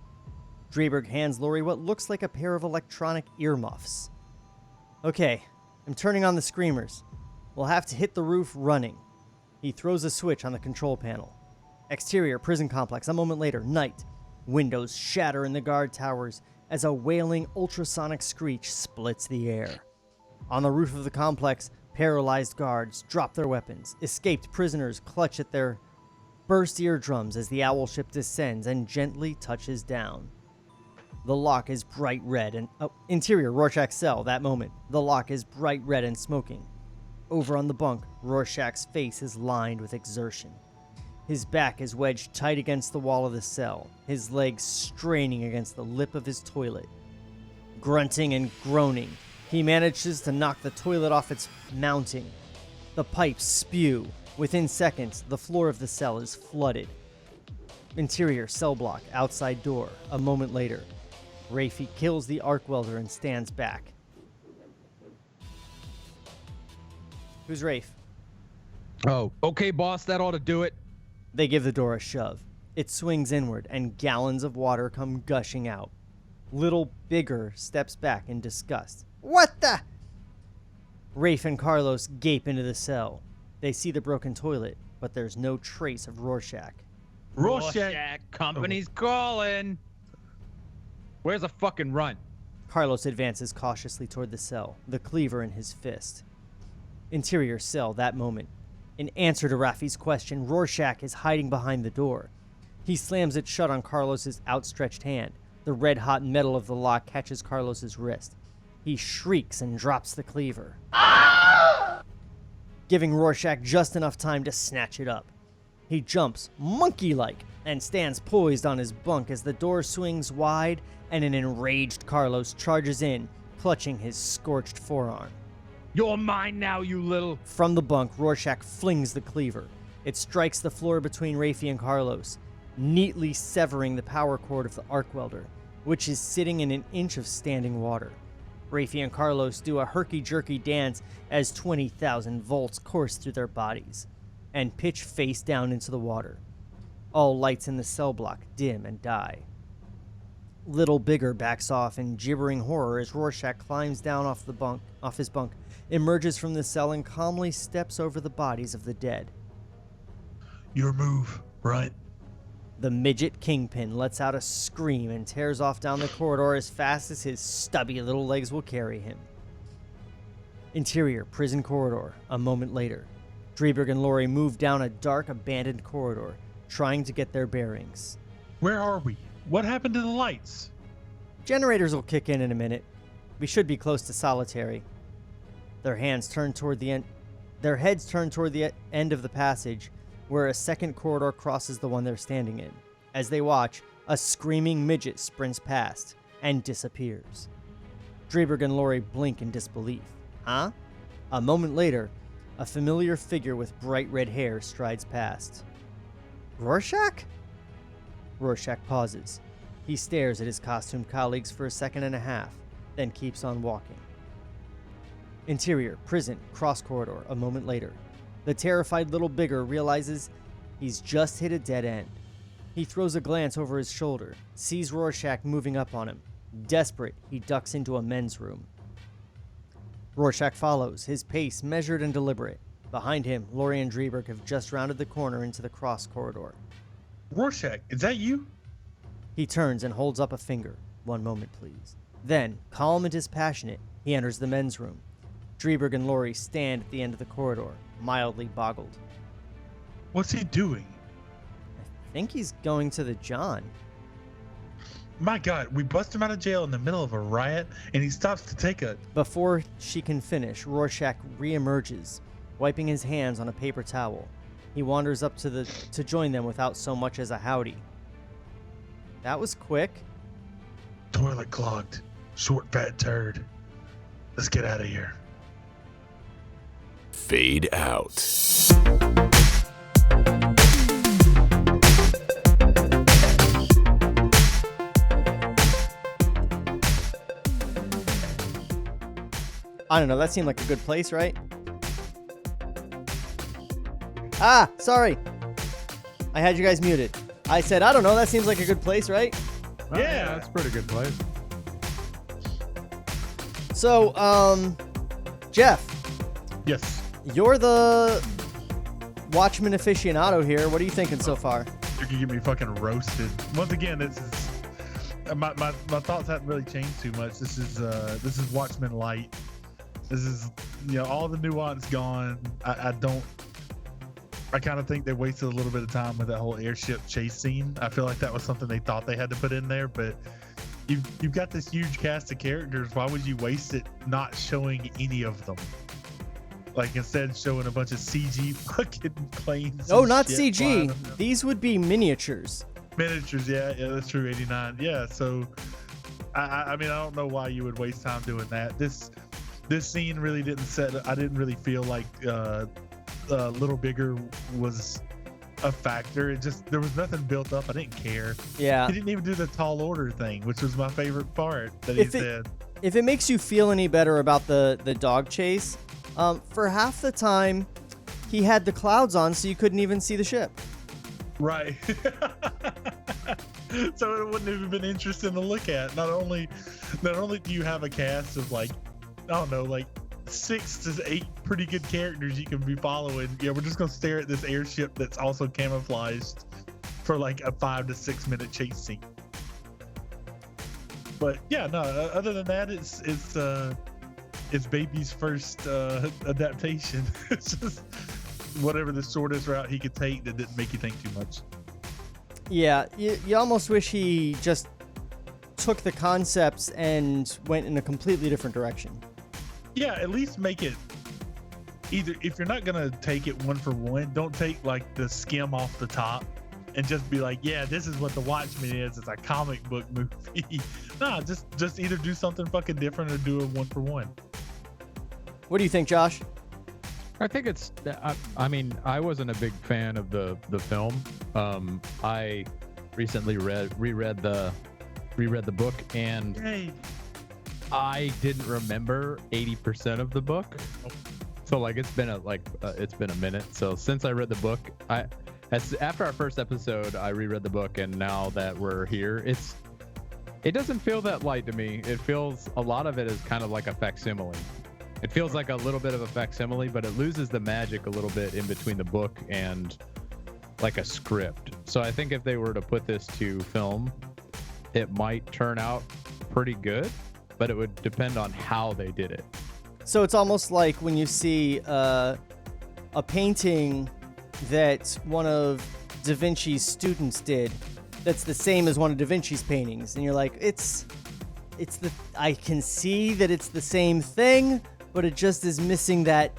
Drayberg hands Lori what looks like a pair of electronic earmuffs. Okay, I'm turning on the screamers. We'll have to hit the roof running. He throws a switch on the control panel. Exterior prison complex, a moment later, night. Windows shatter in the guard towers as a wailing ultrasonic screech splits the air. On the roof of the complex, paralyzed guards drop their weapons. Escaped prisoners clutch at their burst eardrums as the Owlship descends and gently touches down. The lock is bright red and... interior Rorschach's cell, that moment. The lock is bright red and smoking. Over on the bunk, Rorschach's face is lined with exertion. His back is wedged tight against the wall of the cell, his legs straining against the lip of his toilet. Grunting and groaning, he manages to knock the toilet off its mounting. The pipes spew. Within seconds, the floor of the cell is flooded. Interior cell block, outside door. A moment later, Raffi kills the arc welder and stands back. Who's Rafe? Oh, okay, boss, that ought to do it. They give the door a shove. It swings inward, and gallons of water come gushing out. Little Bigger steps back in disgust. What the? Rafe and Carlos gape into the cell. They see the broken toilet, but there's no trace of Rorschach. Rorschach. Company's calling. Where's a fucking run? Carlos advances cautiously toward the cell, the cleaver in his fist. Interior cell, that moment. In answer to Raffi's question, Rorschach is hiding behind the door. He slams it shut on Carlos's outstretched hand. The red-hot metal of the lock catches Carlos's wrist. He shrieks and drops the cleaver, giving Rorschach just enough time to snatch it up. He jumps, monkey-like, and stands poised on his bunk as the door swings wide and an enraged Carlos charges in, clutching his scorched forearm. You're mine now, you little... From the bunk, Rorschach flings the cleaver. It strikes the floor between Raffi and Carlos, neatly severing the power cord of the arc welder. which is sitting in an inch of standing water. Rafi and Carlos do a herky-jerky dance as 20,000 volts course through their bodies and pitch face down into the water. All lights in the cell block dim and die. Little Bigger backs off in gibbering horror as Rorschach climbs down off his bunk, emerges from the cell, and calmly steps over the bodies of the dead. Your move, right? The midget Kingpin lets out a scream and tears off down the corridor as fast as his stubby little legs will carry him. Interior prison corridor. A moment later, Dreiberg and Laurie move down a dark, abandoned corridor, trying to get their bearings. Where are we? What happened to the lights? Generators will kick in a minute. We should be close to solitary. Their heads turn toward the end of the passage, where a second corridor crosses the one they're standing in. As they watch, a screaming midget sprints past and disappears. Dreiberg and Laurie blink in disbelief. Huh? A moment later, a familiar figure with bright red hair strides past. Rorschach? Rorschach pauses. He stares at his costumed colleagues for a second and a half, then keeps on walking. Interior, prison, cross corridor. A moment later, the terrified Little Bigger realizes he's just hit a dead end. He throws a glance over his shoulder, sees Rorschach moving up on him. Desperate, he ducks into a men's room. Rorschach follows, his pace measured and deliberate. Behind him, Laurie and Dreiberg have just rounded the corner into the cross corridor. Rorschach, is that you? He turns and holds up a finger. One moment, please. Then, calm and dispassionate, he enters the men's room. Dreiberg and Laurie stand at the end of the corridor, mildly boggled. What's he doing? I think he's going to the John. My God, we bust him out of jail in the middle of a riot, and he stops to take a... Before she can finish, Rorschach reemerges, wiping his hands on a paper towel. He wanders up to join them without so much as a howdy. That was quick. Toilet clogged. Short fat turd. Let's get out of here. Fade out. I don't know, that seemed like a good place, right? Ah, sorry. I had you guys muted. I said, I don't know, that seems like a good place, right? Yeah, that's a pretty good place. So, Jeff. Yes. You're the Watchmen aficionado here. What are you thinking so far? You can get me fucking roasted. Once again, this is my thoughts haven't really changed too much. This is Watchmen light. This is, all the nuance gone. I kind of think they wasted a little bit of time with that whole airship chase scene. I feel like that was something they thought they had to put in there, but you've got this huge cast of characters. Why would you waste it not showing any of them? Like, instead showing a bunch of CG fucking planes. Oh, not CG. These would be miniatures. Miniatures, yeah, that's true. 89, yeah. So, I mean, I don't know why you would waste time doing that. This scene really didn't set. I didn't really feel like Little Bigger was a factor. It just, there was nothing built up. I didn't care. Yeah. He didn't even do the tall order thing, which was my favorite part that he said. If it makes you feel any better about the dog chase, for half the time he had the clouds on, so you couldn't even see the ship. Right. So it wouldn't have even been interesting to look at. Not only do you have a cast of like 6 to 8 pretty good characters you can be following. Yeah, we're just gonna stare at this airship that's also camouflaged for like a 5 to 6 minute chase scene. But yeah, no. Other than that, it's Baby's first adaptation. It's just whatever the shortest route he could take that didn't make you think too much. Yeah, you almost wish he just took the concepts and went in a completely different direction. Yeah, at least make it either, if you're not gonna take it one for one, don't take like the skim off the top and just be like, yeah, this is what the Watchmen is. It's a comic book movie. Nah, just either do something fucking different or do a one for one. What do you think, Josh? I think it's, I mean, I wasn't a big fan of the film. I recently reread the reread the book, and Yay. I didn't remember 80% of the book. So like it's been a minute. So since I read the book, after our first episode, I reread the book, and now that we're here, it doesn't feel that light to me. It feels, a lot of it is kind of like a facsimile. It feels like a little bit of a facsimile, but it loses the magic a little bit in between the book and like a script. So I think if they were to put this to film, it might turn out pretty good, but it would depend on how they did it. So it's almost like when you see a painting that one of Da Vinci's students did that's the same as one of Da Vinci's paintings, and you're like, I can see that it's the same thing, but it just is missing that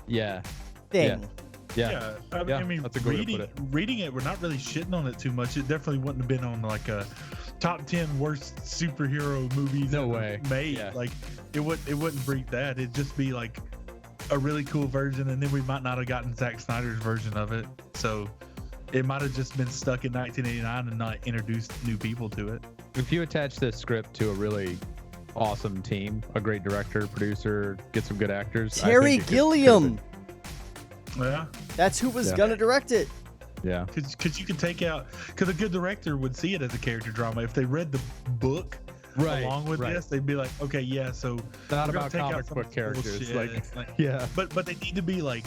thing. Yeah. I mean, that's a good way to put it. Reading it, we're not really shitting on it too much. It definitely wouldn't have been on like a top 10 worst superhero movies made. Yeah. Like it wouldn't break that. It'd just be like a really cool version, and then we might not have gotten Zack Snyder's version of it. So it might have just been stuck in 1989 and not introduced new people to it. If you attach this script to a really awesome team, a great director, producer, get some good actors. Terry Gilliam. Yeah. That's who was gonna direct it. Yeah. Because you could take out, because a good director would see it as a character drama. If they read the book along with this, they'd be like, okay, yeah, so not we're gonna about take out comic some book characters. bullshit. Yeah. But they need to be like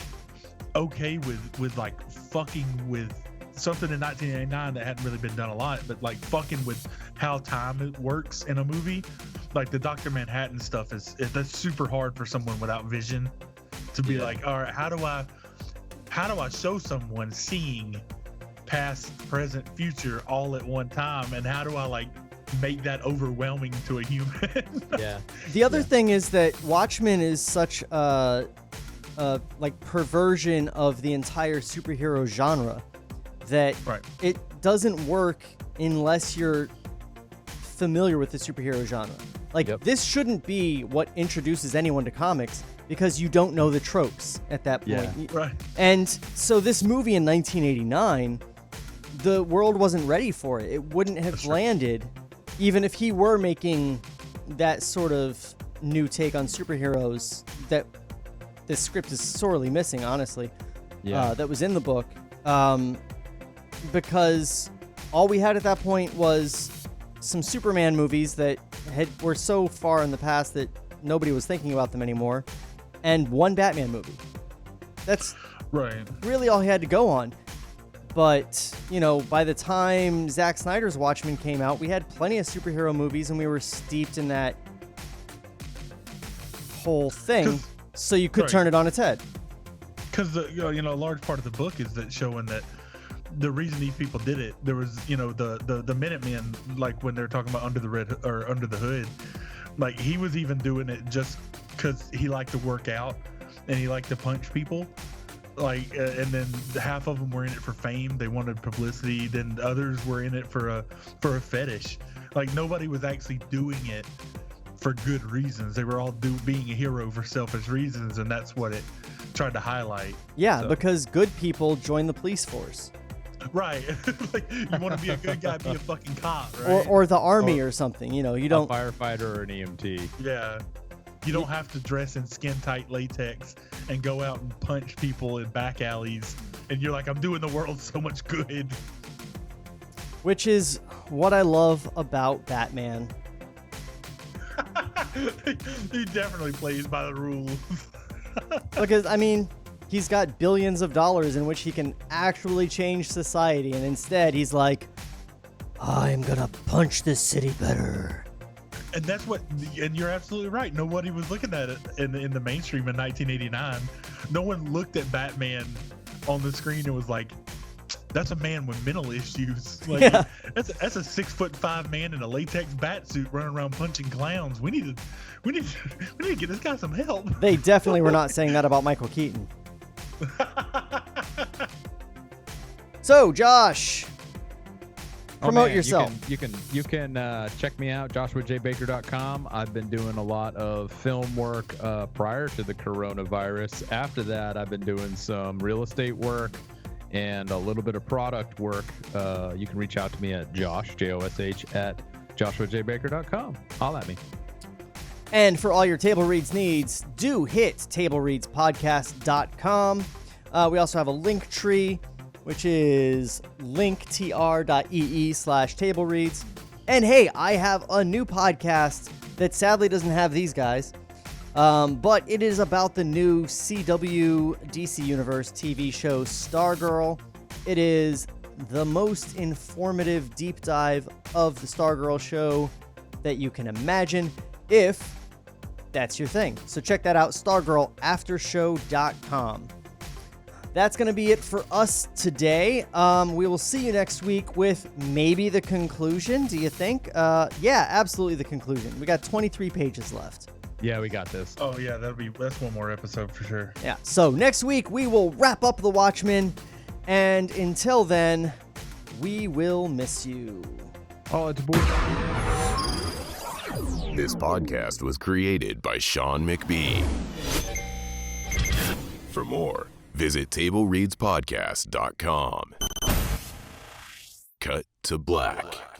okay with like fucking with something in 1989 that hadn't really been done a lot, but like fucking with how time works in a movie. Like the Dr. Manhattan stuff that's super hard for someone without vision to be like, all right, how do I show someone seeing past, present, future all at one time, and how do I like make that overwhelming to a human? Yeah. The other thing is that Watchmen is such a like perversion of the entire superhero genre that it doesn't work unless you're familiar with the superhero genre. Like this shouldn't be what introduces anyone to comics, because you don't know the tropes at that point. Yeah. Right. And so this movie in 1989, the world wasn't ready for it. It wouldn't have landed even if he were making that sort of new take on superheroes that this script is sorely missing, honestly, that was in the book. Because all we had at that point was some Superman movies that were so far in the past that nobody was thinking about them anymore, and one Batman movie. That's really all he had to go on. But, you know, by the time Zack Snyder's Watchmen came out, we had plenty of superhero movies, and we were steeped in that whole thing, so you could turn it on its head. Because a large part of the book is that showing that the reason these people did it, there was, the Minutemen, like when they're talking about under the hood, like he was even doing it just because he liked to work out and he liked to punch people. Like, and then half of them were in it for fame. They wanted publicity. Then others were in it for a fetish. Like nobody was actually doing it for good reasons. They were all being a hero for selfish reasons, and that's what it tried to highlight. Yeah, because good people join the police force. Right. Like you want to be a good guy, be a fucking cop, right? Or the army or something. You know, you don't a firefighter or an EMT. Yeah. You don't have to dress in skin-tight latex and go out and punch people in back alleys. And you're like, I'm doing the world so much good. Which is what I love about Batman. He definitely plays by the rules. Because, I mean, he's got billions of dollars in which he can actually change society. And instead, he's like, I'm gonna punch this city better. And that's and you're absolutely right. Nobody was looking at it in the mainstream in 1989. No one looked at Batman on the screen and was like, that's a man with mental issues. Like, that's a 6'5" man in a latex bat suit running around punching clowns. We need to get this guy some help. They definitely were not saying that about Michael Keaton. So, Josh, promote yourself. You can check me out, joshuajbaker.com. I've been doing a lot of film work prior to the coronavirus. After that, I've been doing some real estate work and a little bit of product work. You can reach out to me at Josh, Josh, at JoshuaJBaker.com. Holla at me. And for all your table reads needs, do hit tablereadspodcast.com. We also have a link tree, which is linktr.ee/tablereads. And hey, I have a new podcast that sadly doesn't have these guys, but it is about the new CW DC Universe TV show Stargirl. It is the most informative deep dive of the Stargirl show that you can imagine, if that's your thing. So check that out, stargirlaftershow.com. That's going to be it for us today. We will see you next week with maybe the conclusion, do you think? Yeah, absolutely the conclusion. We got 23 pages left. Yeah, we got this. Oh yeah, that's one more episode for sure. Yeah, so next week we will wrap up the Watchmen, and until then, we will miss you. Oh, it's a boy. This podcast was created by Sean McBee. For more, visit TableReadsPodcast.com. Cut to black.